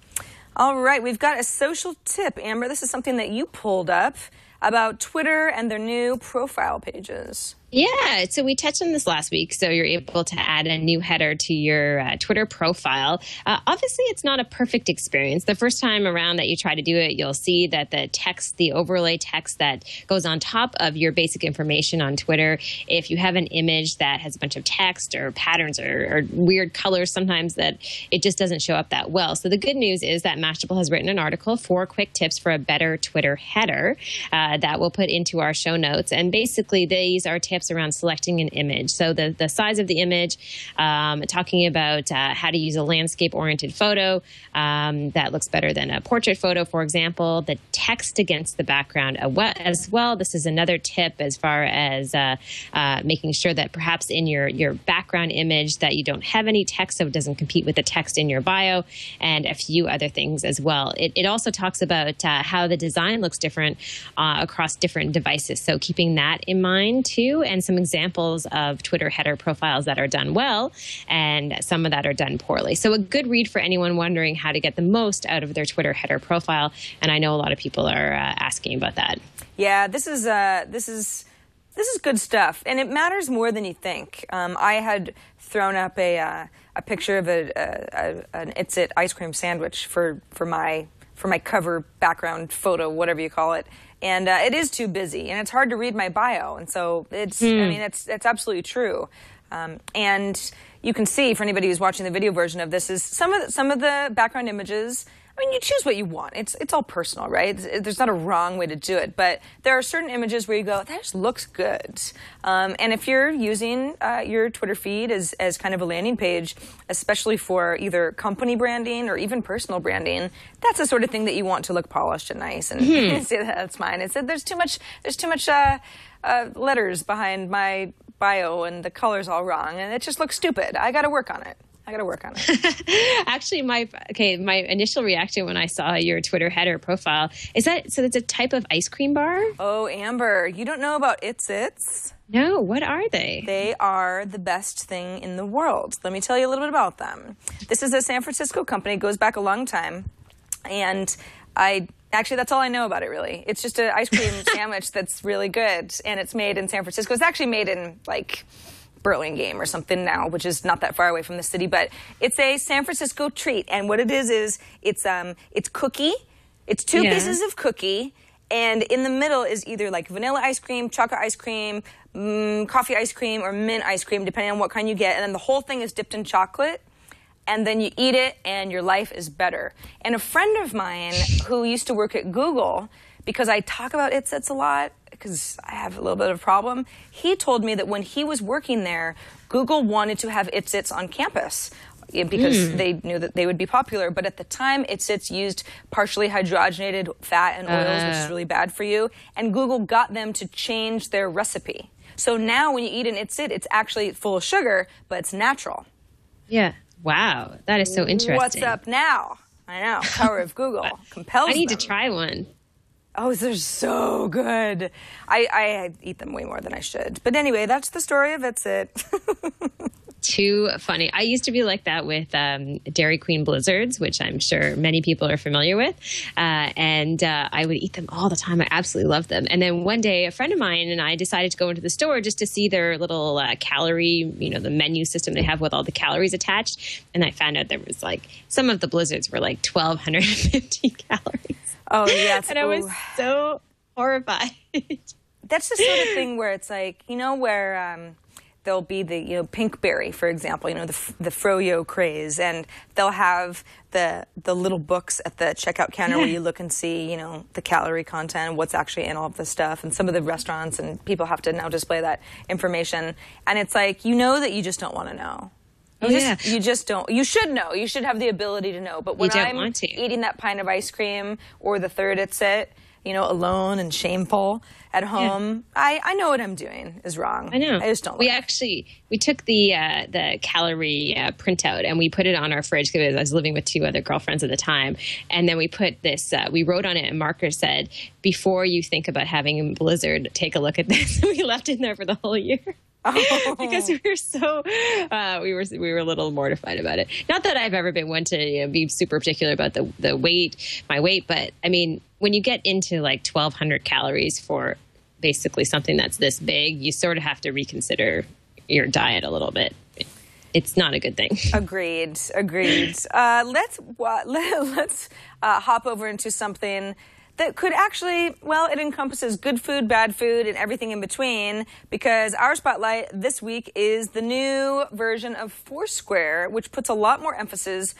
All right, we've got a social tip, Amber. This is something that you pulled up. about Twitter and their new profile pages. Yeah, so we touched on this last week. So you're able to add a new header to your Twitter profile. Obviously, it's not a perfect experience. The first time around that you try to do it, you'll see that the text, the overlay text that goes on top of your basic information on Twitter, if you have an image that has a bunch of text or patterns or weird colors sometimes, that it just doesn't show up that well. So the good news is that Mashable has written an article, 4 quick tips for a better Twitter header, that we'll put into our show notes. And basically, these are tips around selecting an image. So the size of the image, talking about how to use a landscape-oriented photo that looks better than a portrait photo, for example. The text against the background as well. This is another tip as far as making sure that perhaps in your background image that you don't have any text, so it doesn't compete with the text in your bio, and a few other things as well. It also talks about how the design looks different across different devices. So keeping that in mind too, and some examples of Twitter header profiles that are done well and some of that are done poorly. So a good read for anyone wondering how to get the most out of their Twitter header profile. And I know a lot of people are asking about that. Yeah, this is good stuff, and it matters more than you think. I had thrown up a picture of an It's It ice cream sandwich for my cover background photo, whatever you call it. And it is too busy, and it's hard to read my bio. And so it's, I mean, it's absolutely true. And you can see, for anybody who's watching the video version of this, is some of the background images. I mean, you choose what you want. It's all personal, right? There's not a wrong way to do it, but there are certain images where you go, that just looks good. And if you're using your Twitter feed as kind of a landing page, especially for either company branding or even personal branding, that's the sort of thing that you want to look polished and nice. And you say that's mine. It said there's too much letters behind my bio, and the color's all wrong, and it just looks stupid. I got to work on it. Actually, my initial reaction when I saw your Twitter header profile is that, so it's a type of ice cream bar? Oh, Amber, you don't know about It's It's? No, what are they? They are the best thing in the world. Let me tell you a little bit about them. This is a San Francisco company. It goes back a long time. And actually, that's all I know about it, really. It's just an ice cream sandwich that's really good. And it's made in San Francisco. It's actually made in, like, Burlingame or something now, which is not that far away from the city, but it's a San Francisco treat. And what it is it's cookie. It's 2 pieces of cookie, and in the middle is either like vanilla ice cream, chocolate ice cream, coffee ice cream, or mint ice cream, depending on what kind you get. And then the whole thing is dipped in chocolate. And then you eat it, and your life is better. And a friend of mine who used to work at Google, because I talk about It's It's a lot, because I have a little bit of a problem, he told me that when he was working there, Google wanted to have It's It's on campus because they knew that they would be popular. But at the time, It's It's used partially hydrogenated fat and oils, which is really bad for you. And Google got them to change their recipe. So now when you eat an It's It, it's actually full of sugar, but it's natural. Yeah. Wow. That is so interesting. What's up now? I know. Power of Google compels I need them. to try one. Oh, they're so good. I eat them way more than I should. But anyway, that's the story of It's It. Too funny. I used to be like that with Dairy Queen Blizzards, which I'm sure many people are familiar with. And I would eat them all the time. I absolutely loved them. And then one day, a friend of mine and I decided to go into the store just to see their little calorie, the menu system they have with all the calories attached. And I found out there was like, some of the Blizzards were like 1,250 calories. Oh, yeah. And I was so horrified. That's the sort of thing where it's like, where there'll be the, Pinkberry, for example, the froyo craze, and they'll have the little books at the checkout counter where you look and see, the calorie content, what's actually in all of this stuff. And some of the restaurants and people have to now display that information. And it's like, that you just don't want to know. You just don't. You should know. You should have the ability to know. But when I'm eating that pint of ice cream or the third It's It, alone and shameful at home, I know what I'm doing is wrong. I know. I just don't. We took the calorie printout and we put it on our fridge because I was living with 2 other girlfriends at the time. And then we put this, we wrote on it, and marker said, before you think about having a Blizzard, take a look at this. We left it in there for the whole year. because we were a little mortified about it. Not that I've ever been one to be super particular about my weight, but I mean, when you get into like 1,200 calories for basically something that's this big, you sort of have to reconsider your diet a little bit. It's not a good thing. Agreed. Let's hop over into something that could actually, well, it encompasses good food, bad food, and everything in between, because our spotlight this week is the new version of Foursquare, which puts a lot more emphasis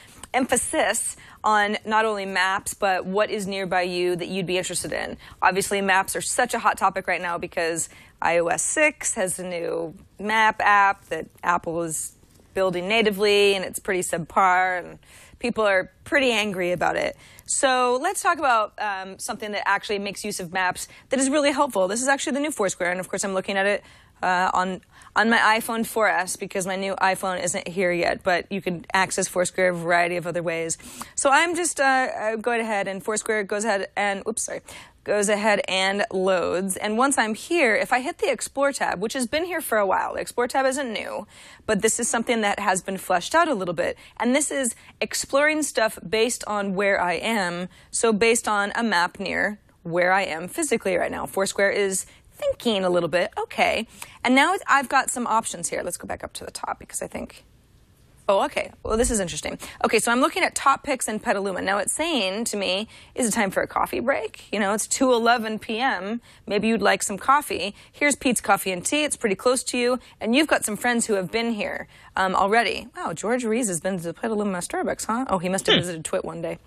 on not only maps, but what is nearby you that you'd be interested in. Obviously, maps are such a hot topic right now because iOS 6 has a new map app that Apple is building natively, and it's pretty subpar, and people are pretty angry about it. So let's talk about something that actually makes use of maps that is really helpful. This is actually the new Foursquare, and of course I'm looking at it on my iPhone 4S because my new iPhone isn't here yet, but you can access Foursquare a variety of other ways. So I'm just going ahead, and Foursquare goes ahead and loads. And once I'm here, if I hit the Explore tab, which has been here for a while, the Explore tab isn't new, but this is something that has been fleshed out a little bit. And this is exploring stuff based on where I am, so based on a map near where I am physically right now. Foursquare is thinking a little bit, okay. And now I've got some options here. Let's go back up to the top because I think... Oh, okay. Well, this is interesting. Okay, so I'm looking at Top Picks and Petaluma. Now, it's saying to me, is it time for a coffee break? You know, it's 2:11 p.m. Maybe you'd like some coffee. Here's Pete's Coffee and Tea. It's pretty close to you. And you've got some friends who have been here already. Wow, George Rees has been to the Petaluma Starbucks, huh? Oh, he must have visited TWiT one day.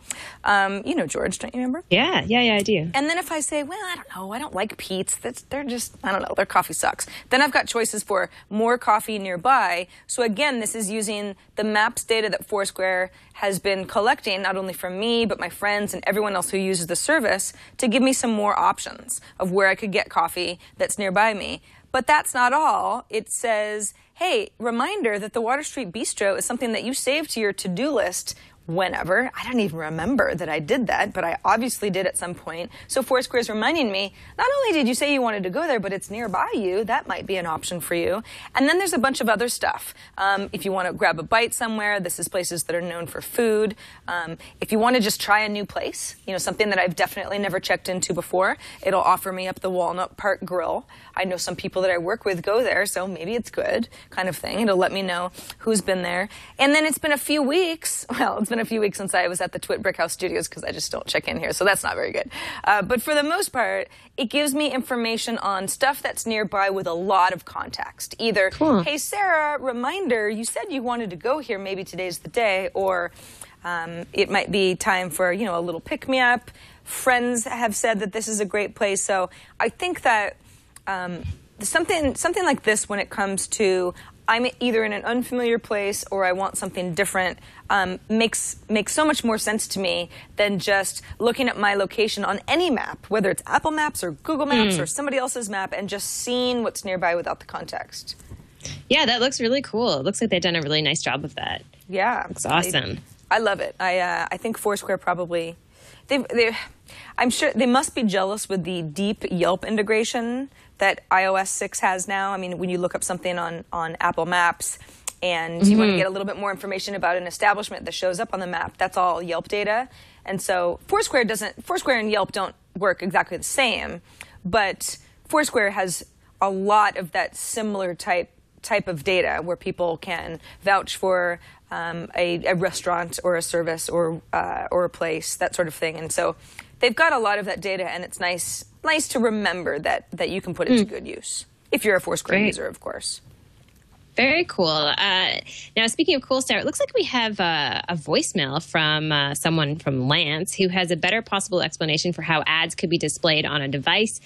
You know George, don't you remember? Yeah, I do. And then if I say, well, I don't know, I don't like Pete's. They're just, I don't know, their coffee sucks. Then I've got choices for more coffee nearby. So again, this is using the maps data that Foursquare has been collecting, not only from me, but my friends and everyone else who uses the service, to give me some more options of where I could get coffee that's nearby me. But that's not all. It says, hey, reminder that the Water Street Bistro is something that you save to your to-do list whenever. I don't even remember that I did that, but I obviously did at some point. So Foursquare is reminding me, not only did you say you wanted to go there, but it's nearby you. That might be an option for you. And then there's a bunch of other stuff. If you want to grab a bite somewhere, this is places that are known for food. If you want to just try a new place, you know, something that I've definitely never checked into before, it'll offer me up the Walnut Park Grill. I know some people that I work with go there, so maybe it's good, kind of thing. It'll let me know who's been there. And then it's been a few weeks. Well, it's been a few weeks since I was at the TWiT Brickhouse Studios because I just don't check in here, so that's not very good. But for the most part, it gives me information on stuff that's nearby with a lot of context. Either, hey, Sarah, reminder, you said you wanted to go here, maybe today's the day, or it might be time for, you know, a little pick-me-up. Friends have said that this is a great place, so I think that something like this, when it comes to I'm either in an unfamiliar place or I want something different, makes so much more sense to me than just looking at my location on any map, whether it's Apple Maps or Google Maps or somebody else's map, and just seeing what's nearby without the context. Yeah, that looks really cool. It looks like they've done a really nice job of that. Yeah. Looks awesome. I love it. I think Foursquare probably... I'm sure they must be jealous with the deep Yelp integration that iOS 6 has now. I mean, when you look up something on Apple Maps and you want to get a little bit more information about an establishment that shows up on the map, that's all Yelp data. And so Foursquare and Yelp don't work exactly the same, but Foursquare has a lot of that similar type of data where people can vouch for a restaurant or a service or a place, that sort of thing. And so they've got a lot of that data, and it's nice to remember that you can put it to good use. If you're a Foursquare user, of course. Very cool. Now, speaking of cool stuff, it looks like we have a voicemail from someone from Lance who has a better possible explanation for how ads could be displayed on a device.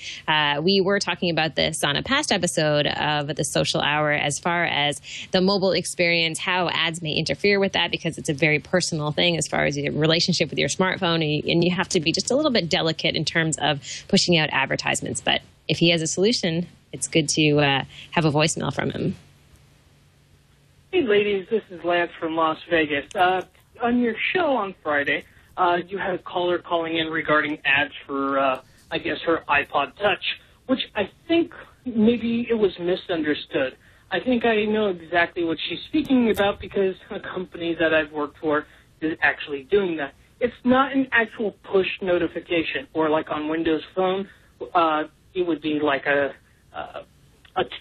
We were talking about this on a past episode of the Social Hour as far as the mobile experience, how ads may interfere with that, because it's a very personal thing as far as your relationship with your smartphone, and you have to be just a little bit delicate in terms of pushing out advertisements. But if he has a solution, it's good to have a voicemail from him. Hey, ladies, this is Lance from Las Vegas. On your show on Friday, you had a caller calling in regarding ads for, I guess, her iPod Touch, which I think maybe it was misunderstood. I think I know exactly what she's speaking about because a company that I've worked for is actually doing that. It's not an actual push notification, or like on Windows Phone, it would be like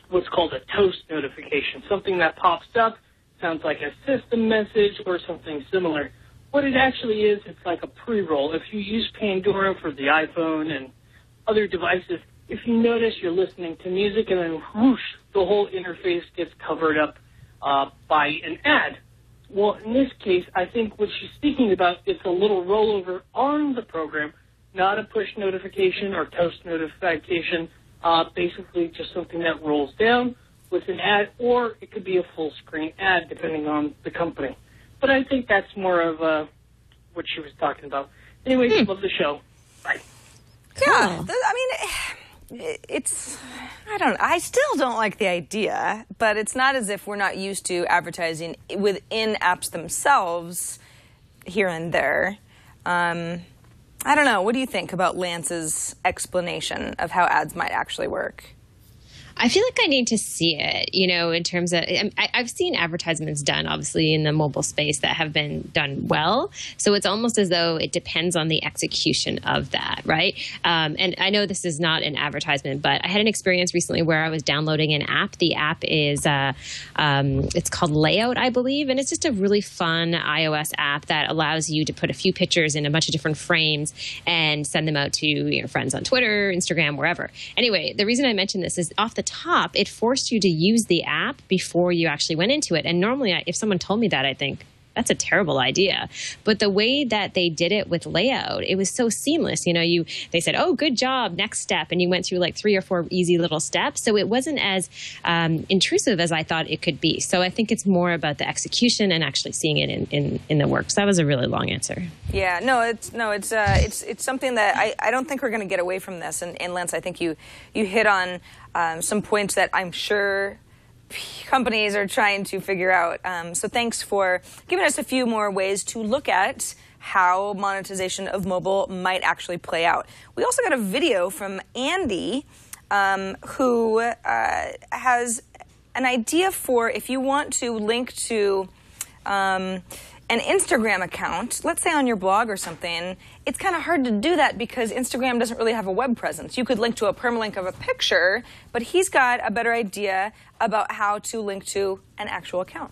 what's called a toast notification, something that pops up, sounds like a system message or something similar. What it actually is, it's like a pre-roll. If you use Pandora for the iPhone and other devices, if you notice you're listening to music and then whoosh, the whole interface gets covered up by an ad. Well, in this case, I think what she's speaking about, it's a little rollover on the program, not a push notification or toast notification, basically just something that rolls down with an ad, or it could be a full-screen ad, depending on the company. But I think that's more of what she was talking about. Anyways, love the show. Bye. Yeah, I mean, I still don't like the idea, but it's not as if we're not used to advertising within apps themselves here and there. I don't know. What do you think about Lance's explanation of how ads might actually work? I feel like I need to see it, in terms of, I've seen advertisements done, obviously, in the mobile space that have been done well. So it's almost as though it depends on the execution of that, right? And I know this is not an advertisement, but I had an experience recently where I was downloading an app. The app is, it's called Layout, I believe, and it's just a really fun iOS app that allows you to put a few pictures in a bunch of different frames and send them out to your friends on Twitter, Instagram, wherever. Anyway, the reason I mention this is off the top, it forced you to use the app before you actually went into it. And normally, if someone told me that, I think, that's a terrible idea. But the way that they did it with Layout, it was so seamless. They said, oh, good job, next step. And you went through like 3 or 4 easy little steps. So it wasn't as intrusive as I thought it could be. So I think it's more about the execution and actually seeing it in the works. That was a really long answer. Yeah, it's something that I don't think we're going to get away from this. And Lance, I think you hit on some points that I'm sure companies are trying to figure out. So thanks for giving us a few more ways to look at how monetization of mobile might actually play out. We also got a video from Andy, who has an idea for if you want to link to an Instagram account, let's say on your blog or something, it's kind of hard to do that because Instagram doesn't really have a web presence. You could link to a permalink of a picture, but he's got a better idea about how to link to an actual account.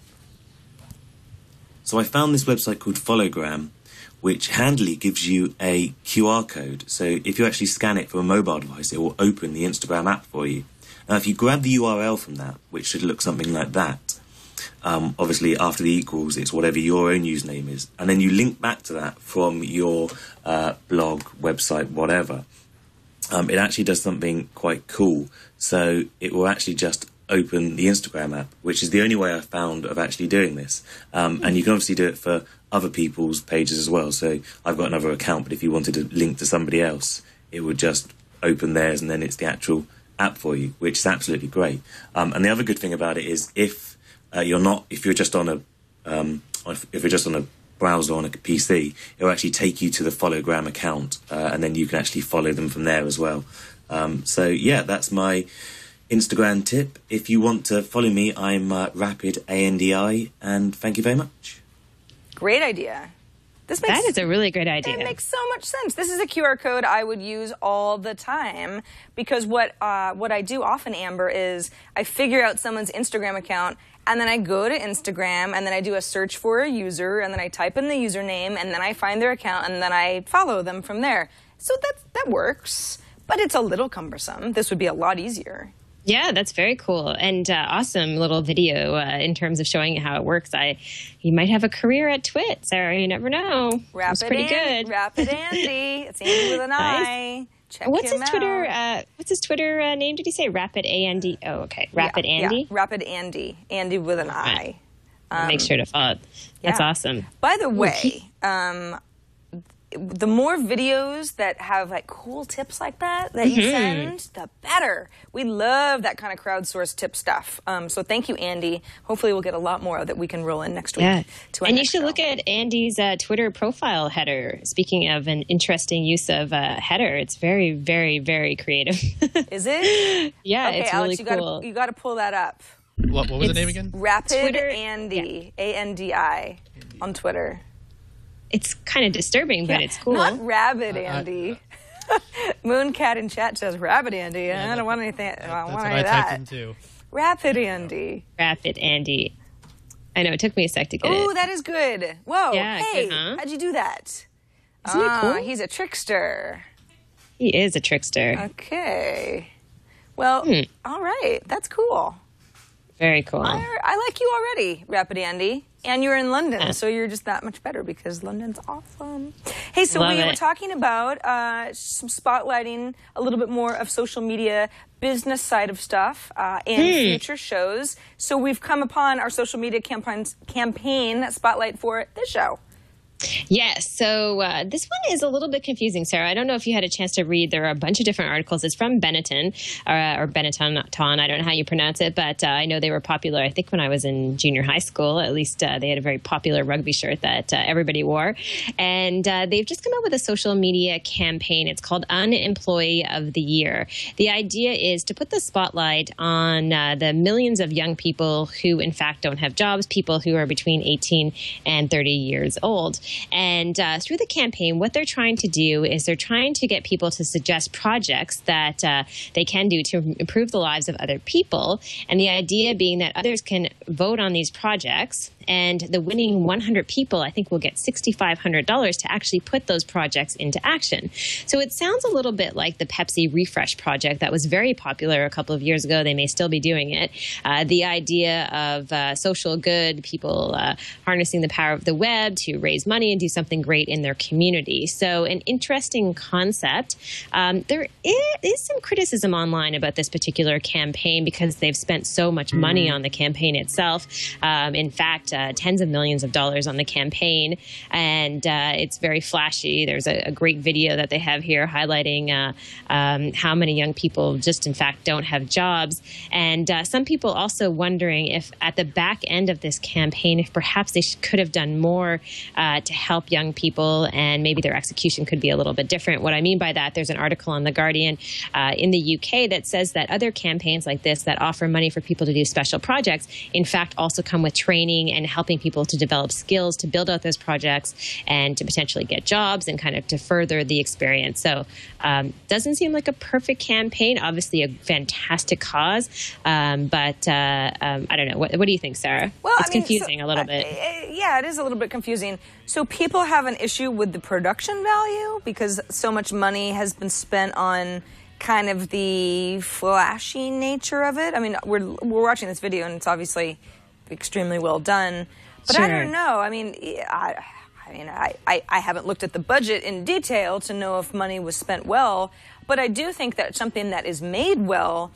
So I found this website called Followgram, which handily gives you a QR code. So if you actually scan it from a mobile device, it will open the Instagram app for you. Now, if you grab the URL from that, which should look something like that, obviously after the equals, it's whatever your own username is. And then you link back to that from your blog, website, whatever. It actually does something quite cool. So it will actually just open the Instagram app, which is the only way I've found of actually doing this. And you can obviously do it for other people's pages as well. So I've got another account, but if you wanted to link to somebody else, it would just open theirs and then it's the actual app for you, which is absolutely great. And the other good thing about it is if you're just on a browser on a PC, it will actually take you to the Followgram account, and then you can actually follow them from there as well. So yeah, that's my Instagram tip. If you want to follow me, I'm Rapid ANDI, and thank you very much. Great idea. That is a really great idea. It makes so much sense. This is a QR code I would use all the time because what I do often, Amber, is I figure out someone's Instagram account and then I go to Instagram and then I do a search for a user and then I type in the username and then I find their account and then I follow them from there. So that works, but it's a little cumbersome. This would be a lot easier. Yeah, that's very cool and awesome little video in terms of showing how it works. You might have a career at TWiT, Sarah. You never know. It's pretty good. Rapid Andy. It's Andy with an I. Check what's him his Twitter? out. What's his Twitter name? Did he say Rapid AND? Oh, okay. Rapid Andy. Yeah. Rapid Andy. Andy with an I. Make sure to follow. That's awesome. By the way, the more videos that have like cool tips like that you send, the better. We love that kind of crowdsourced tip stuff. So thank you, Andy. Hopefully we'll get a lot more that we can roll in next week. Yeah. And you should look at Andy's Twitter profile header. Speaking of an interesting use of header, it's very, very, very creative. Is it? Yeah, okay, it's Alex, really cool. You got to pull that up. What was the name again? Rapid Twitter, Andy, A-N-D-I, on Twitter. It's kind of disturbing, but it's cool. Not Rabid Andy. Mooncat in chat says Rabid Andy. I don't want anything. I don't want any of that. Typed in too. Rapid Andy. Rapid Andy. I know, it took me a sec to get it. Oh, that is good. Whoa. Yeah, hey, good, huh? how'd you do that? Isn't it cool? He's a trickster. He is a trickster. Okay. Well, all right. That's cool. Very cool. I like you already, Rapid Andy. And you're in London, so you're just that much better because London's awesome. Hey, so we were talking about some spotlighting a little bit more of social media business side of stuff in future shows. So we've come upon our social media campaign spotlight for this show. Yes. So this one is a little bit confusing, Sarah. I don't know if you had a chance to read. There are a bunch of different articles. It's from Benetton, or Benetton. I don't know how you pronounce it, but I know they were popular, I think, when I was in junior high school. At least they had a very popular rugby shirt that everybody wore. And they've just come up with a social media campaign. It's called Unemployee of the Year. The idea is to put the spotlight on the millions of young people who, in fact, don't have jobs, people who are between 18 and 30 years old. And through the campaign, what they're trying to do is they're trying to get people to suggest projects that they can do to improve the lives of other people. And the idea being that others can vote on these projects, and the winning 100 people, I think, will get $6,500 to actually put those projects into action. So it sounds a little bit like the Pepsi Refresh project that was very popular a couple of years ago. They may still be doing it. The idea of social good, people harnessing the power of the web to raise money and do something great in their community. So an interesting concept. There is some criticism online about this particular campaign because they've spent so much money on the campaign itself. In fact, tens of millions of dollars on the campaign, and it's very flashy. There's a great video that they have here highlighting how many young people just, in fact, don't have jobs. And some people also wondering if at the back end of this campaign, if perhaps they could have done more to help young people, and maybe their execution could be a little bit different. What I mean by that, there's an article on The Guardian in the UK that says that other campaigns like this that offer money for people to do special projects, in fact, also come with training and helping people to develop skills to build out those projects and to potentially get jobs and kind of to further the experience. So doesn't seem like a perfect campaign, obviously a fantastic cause, but I don't know. What do you think, Sarah? Well, it's confusing a little bit. Yeah, it is a little bit confusing. So people have an issue with the production value because so much money has been spent on kind of the flashy nature of it. I mean, we're watching this video and it's obviously extremely well done, but I don't know. I mean, I haven't looked at the budget in detail to know if money was spent well, but I do think that something that is made well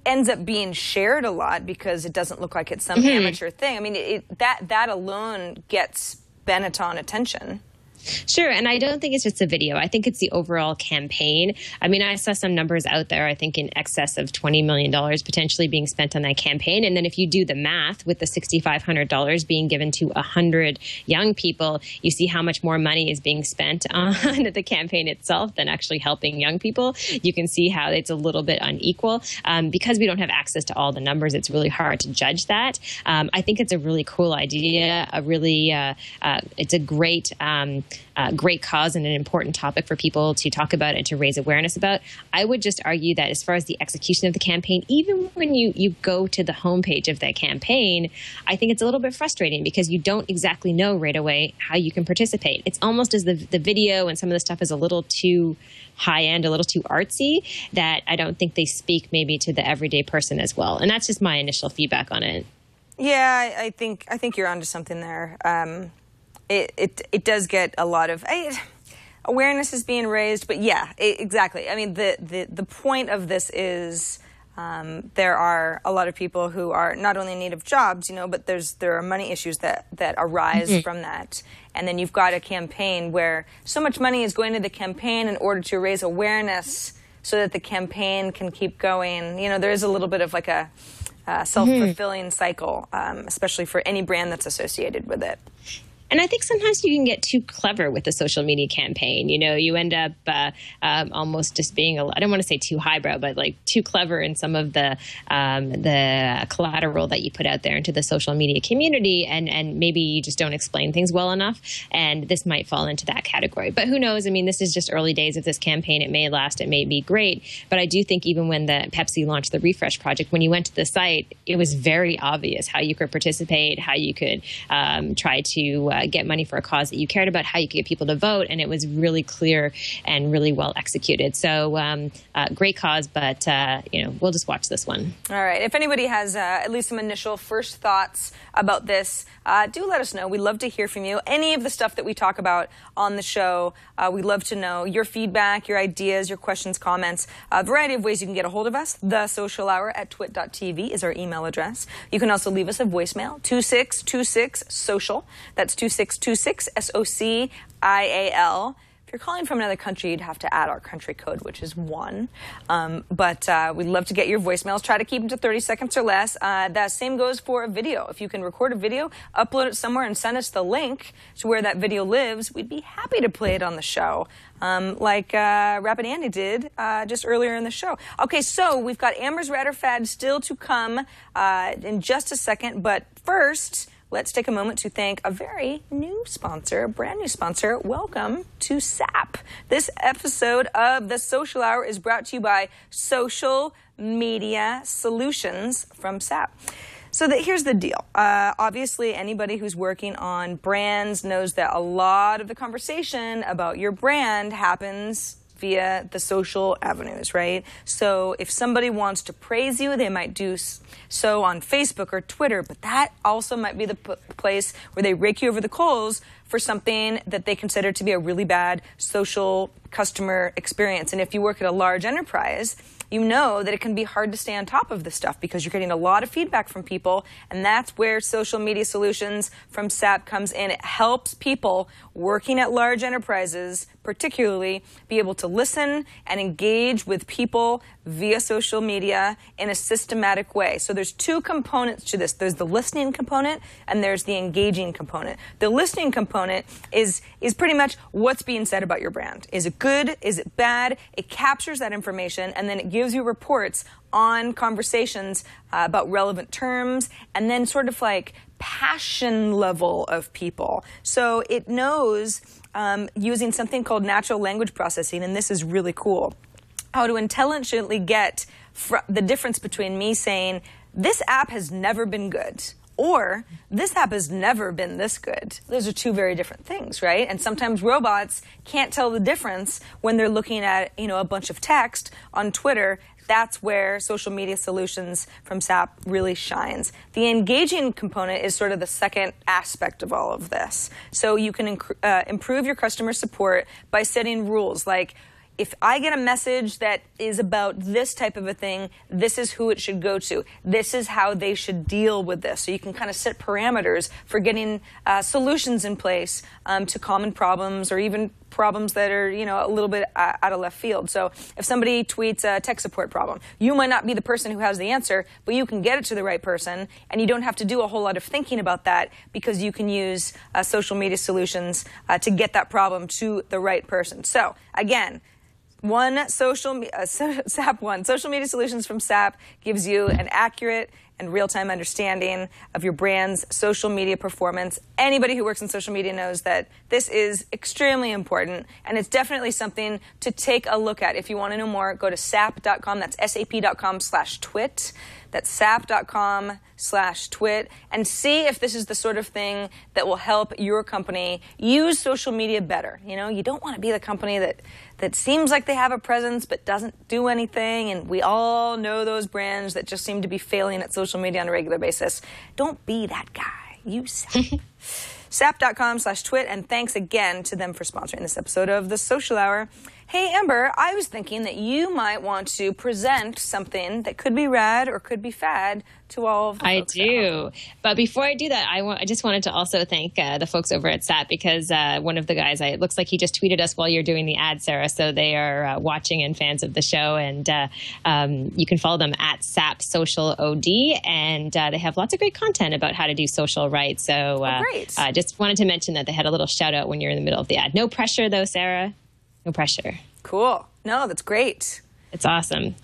ends up being shared a lot because it doesn't look like it's some amateur thing. I mean, that alone gets Benetton attention. Sure, and I don't think it's just a video. I think it's the overall campaign. I mean, I saw some numbers out there, I think in excess of $20 million potentially being spent on that campaign. And then if you do the math with the $6,500 being given to 100 young people, you see how much more money is being spent on the campaign itself than actually helping young people. You can see how it's a little bit unequal. Because we don't have access to all the numbers, it's really hard to judge that. I think it's a really cool idea, it's a great cause and an important topic for people to talk about and to raise awareness about. I would just argue that as far as the execution of the campaign, even when you go to the homepage of that campaign, I think it's a little bit frustrating because you don't exactly know right away how you can participate. It's almost as the video and some of the stuff is a little too high-end, a little too artsy, that I don't think they speak maybe to the everyday person as well. And that's just my initial feedback on it. Yeah, I think you're onto something there. It does get a lot of awareness is being raised, but yeah, exactly. I mean, the point of this is there are a lot of people who are not only in need of jobs, but there are money issues that arise from that. And then you've got a campaign where so much money is going to the campaign in order to raise awareness so that the campaign can keep going. There is a little bit of like a self-fulfilling cycle, especially for any brand that's associated with it. And I think sometimes you can get too clever with the social media campaign. You know, you end up almost just being, I don't want to say too highbrow, but like too clever in some of the collateral that you put out there into the social media community. And maybe you just don't explain things well enough. And this might fall into that category. But who knows? I mean, this is just early days of this campaign. It may last. It may be great. But I do think even when the Pepsi launched the Refresh Project, when you went to the site, it was very obvious how you could participate, how you could try to get money for a cause that you cared about, how you could get people to vote, and it was really clear and really well executed. So great cause, but we'll just watch this one. All right. If anybody has at least some initial first thoughts about this, do let us know. We'd love to hear from you. Any of the stuff that we talk about on the show, we'd love to know your feedback, your ideas, your questions, comments. A variety of ways you can get a hold of us. The Social Hour at twit.tv is our email address. You can also leave us a voicemail, 2626-SOCIAL. That's 2626 SOCIAL. If you're calling from another country, you'd have to add our country code, which is 1. But we'd love to get your voicemails. Try to keep them to 30 seconds or less. That same goes for a video. If you can record a video, upload it somewhere, and send us the link to where that video lives, we'd be happy to play it on the show, like Rapid Andy did just earlier in the show. Okay, so we've got Amber's Ratter Fad still to come in just a second. But first, let's take a moment to thank a very new sponsor, a brand new sponsor. Welcome to SAP. This episode of The Social Hour is brought to you by Social Media Solutions from SAP. So here's the deal. Obviously, anybody who's working on brands knows that a lot of the conversation about your brand happens via the social avenues, right? So if somebody wants to praise you, they might do so on Facebook or Twitter, but that also might be the place where they rake you over the coals for something that they consider to be a really bad social customer experience. And if you work at a large enterprise, you know that it can be hard to stay on top of this stuff because you're getting a lot of feedback from people, and that's where Social Media Solutions from SAP comes in. It helps people working at large enterprises, particularly, be able to listen and engage with people via social media in a systematic way. So there's two components to this. There's the listening component and there's the engaging component. The listening component is pretty much what's being said about your brand. Is it good? Is it bad? It captures that information and then it gives you reports on conversations about relevant terms and then sort of like passion level of people. So it knows using something called natural language processing, and this is really cool, how to intelligently get the difference between me saying, this app has never been good, or this app has never been this good. Those are two very different things, right? And sometimes robots can't tell the difference when they're looking at, a bunch of text on Twitter. That's where Social Media Solutions from SAP really shines. The engaging component is sort of the second aspect of all of this. So you can improve your customer support by setting rules like, if I get a message that is about this type of a thing, this is who it should go to. This is how they should deal with this. So you can kind of set parameters for getting solutions in place to common problems or even problems that are, a little bit out of left field. So if somebody tweets a tech support problem, you might not be the person who has the answer, but you can get it to the right person, and you don't have to do a whole lot of thinking about that because you can use Social Media Solutions to get that problem to the right person. So again, Social Media Solutions from SAP gives you an accurate and real-time understanding of your brand's social media performance. Anybody who works in social media knows that this is extremely important, and it's definitely something to take a look at. If you want to know more, go to sap.com. That's sap.com/twit. That's sap.com/twit, and see if this is the sort of thing that will help your company use social media better. You don't want to be the company that seems like they have a presence but doesn't do anything, and we all know those brands that just seem to be failing at social media on a regular basis. Don't be that guy. Use SAP. sap.com/twit, and thanks again to them for sponsoring this episode of The Social Hour. Hey, Amber, I was thinking that you might want to present something that could be rad or could be fad to all of the folks. I do. But before I do that, I just wanted to also thank the folks over at SAP, because one of the guys, it looks like he just tweeted us while you're doing the ad, Sarah. So they are watching and fans of the show. And you can follow them at SAP Social OD. And they have lots of great content about how to do social right. So great. Just wanted to mention that they had a little shout out when you're in the middle of the ad. No pressure, though, Sarah. No pressure. Cool. No, that's great. It's awesome.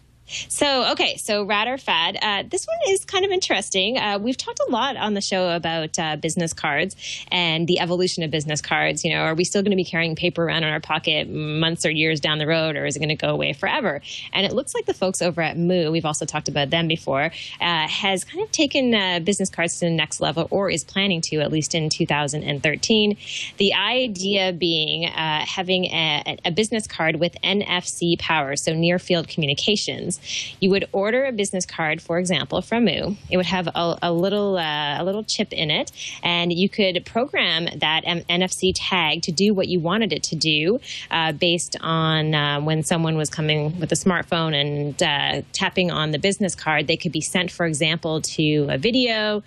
So, okay, so rad or fad. This one is kind of interesting. We've talked a lot on the show about business cards and the evolution of business cards. You know, are we still going to be carrying paper around in our pocket months or years down the road, or is it going to go away forever? And it looks like the folks over at Moo, we've also talked about them before, has kind of taken business cards to the next level, or is planning to, at least in 2013. The idea being having a business card with NFC power, so near field communications. You would order a business card, for example, from Moo. It would have a little chip in it, and you could program that NFC tag to do what you wanted it to do based on when someone was coming with a smartphone and tapping on the business card. They could be sent, for example, to a video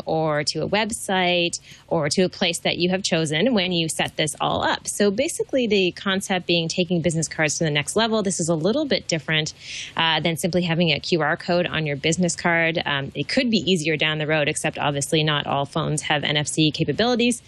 or to a website or to a place that you have chosen when you set this all up. So basically the concept being taking business cards to the next level. This is a little bit different than simply having a QR code on your business card. It could be easier down the road, except obviously not all phones have NFC capabilities.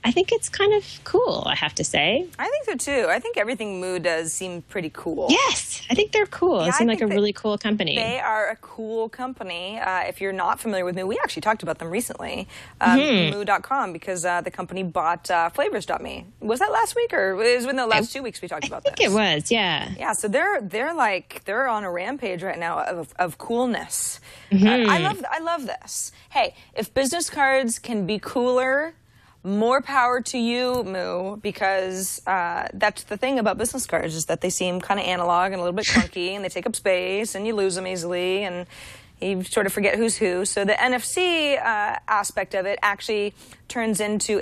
I think it's kind of cool, I have to say. I think so, too. I think everything Moo does seem pretty cool. Yes, I think they're cool. Yeah, they seem like a really cool company. They are a cool company. If you're not familiar with Moo, we actually talked about them recently. Moo.com, because the company bought Flavors.me. Was that last week, or it was within the last 2 weeks we talked about this? I think it was, yeah. Yeah, so they're on a rampage right now of coolness. I love this. Hey, if business cards can be cooler, more power to you, Moo, because that's the thing about business cards, is that they seem kind of analog and a little bit clunky, and they take up space, and you lose them easily, and you sort of forget who's who. So the NFC aspect of it actually turns into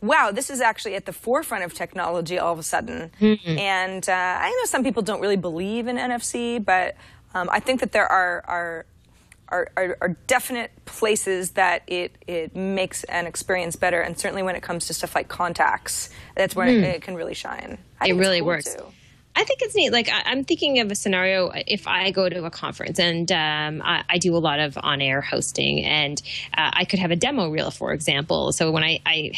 wow, this is actually at the forefront of technology all of a sudden. And I know some people don't really believe in NFC, but I think that there are definite places that it makes an experience better, and certainly when it comes to stuff like contacts, that's where it can really shine. It really works. Too. I think it's neat. Like, I'm thinking of a scenario if I go to a conference and I do a lot of on-air hosting, and I could have a demo reel, for example. So when I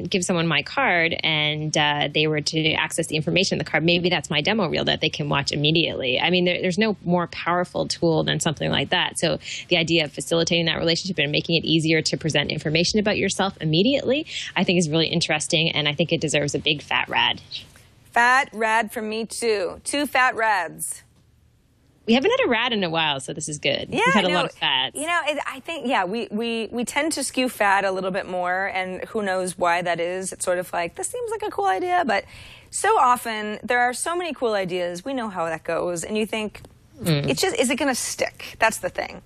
give someone my card and they were to access the information in the card, maybe that's my demo reel that they can watch immediately. I mean, there's no more powerful tool than something like that. So the idea of facilitating that relationship and making it easier to present information about yourself immediately, I think is really interesting, and I think it deserves a big fat rad. Fat rad from me, too. 2 fat rads. We haven't had a rad in a while, so this is good. Yeah, we've had a lot of fads. You know, I think, we tend to skew fad a little bit more, and who knows why that is. It's sort of like, this seems like a cool idea, but so often there are so many cool ideas. We know how that goes, and you think, it's just, is it going to stick? That's the thing.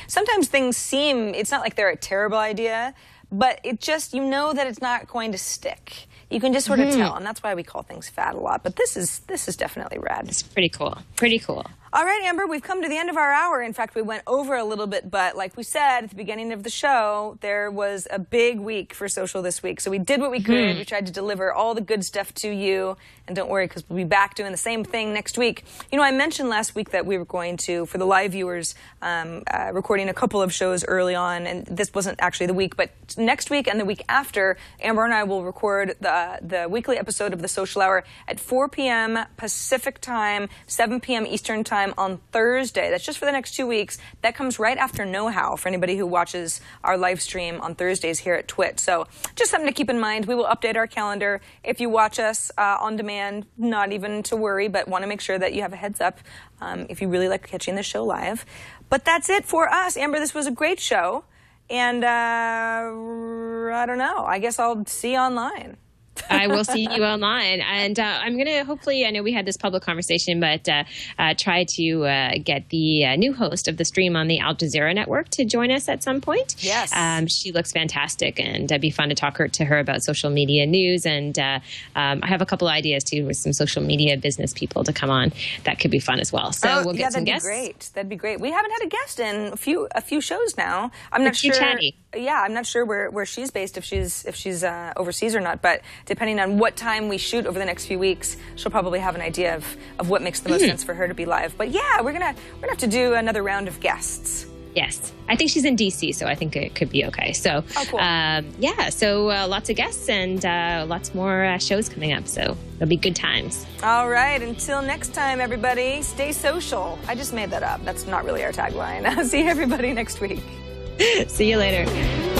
Sometimes things seem, it's not like they're a terrible idea, but it just, you know that it's not going to stick. You can just sort of tell, and that's why we call things fad a lot. But this is definitely rad. It's pretty cool. Pretty cool. All right, Amber, we've come to the end of our hour. In fact, we went over a little bit, but like we said at the beginning of the show, there was a big week for social this week. So we did what we could. We tried to deliver all the good stuff to you. And don't worry, because we'll be back doing the same thing next week. You know, I mentioned last week that we were going to, for the live viewers, recording a couple of shows early on, and this wasn't actually the week, but next week and the week after, Amber and I will record the weekly episode of the Social Hour at 4 p.m. Pacific time, 7 p.m. Eastern time on Thursday. That's just for the next 2 weeks. That comes right after Know How for anybody who watches our live stream on Thursdays here at TWiT. So just something to keep in mind. We will update our calendar. If you watch us on demand, not even to worry, but want to make sure that you have a heads up if you really like catching the show live. But that's it for us. Amber, this was a great show. And I don't know. I guess I'll see you online. I will see you online. And I'm going to hopefully, I know we had this public conversation, but try to get the new host of the stream on the Al Jazeera network to join us at some point. Yes. She looks fantastic, and it'd be fun to talk to her about social media news. And I have a couple ideas too with some social media business people to come on. That could be fun as well. So we'll get some guests. That'd be great. We haven't had a guest in a few shows now. I'm not sure. Chatty. Yeah, I'm not sure where she's based, if she's overseas or not. But depending on what time we shoot over the next few weeks, she'll probably have an idea of what makes the most sense for her to be live. But yeah, we're gonna have to do another round of guests. Yes. I think she's in D.C., so I think it could be okay. So, cool. So lots of guests and lots more shows coming up. So it'll be good times. All right. Until next time, everybody, stay social. I just made that up. That's not really our tagline. See everybody next week. See you later.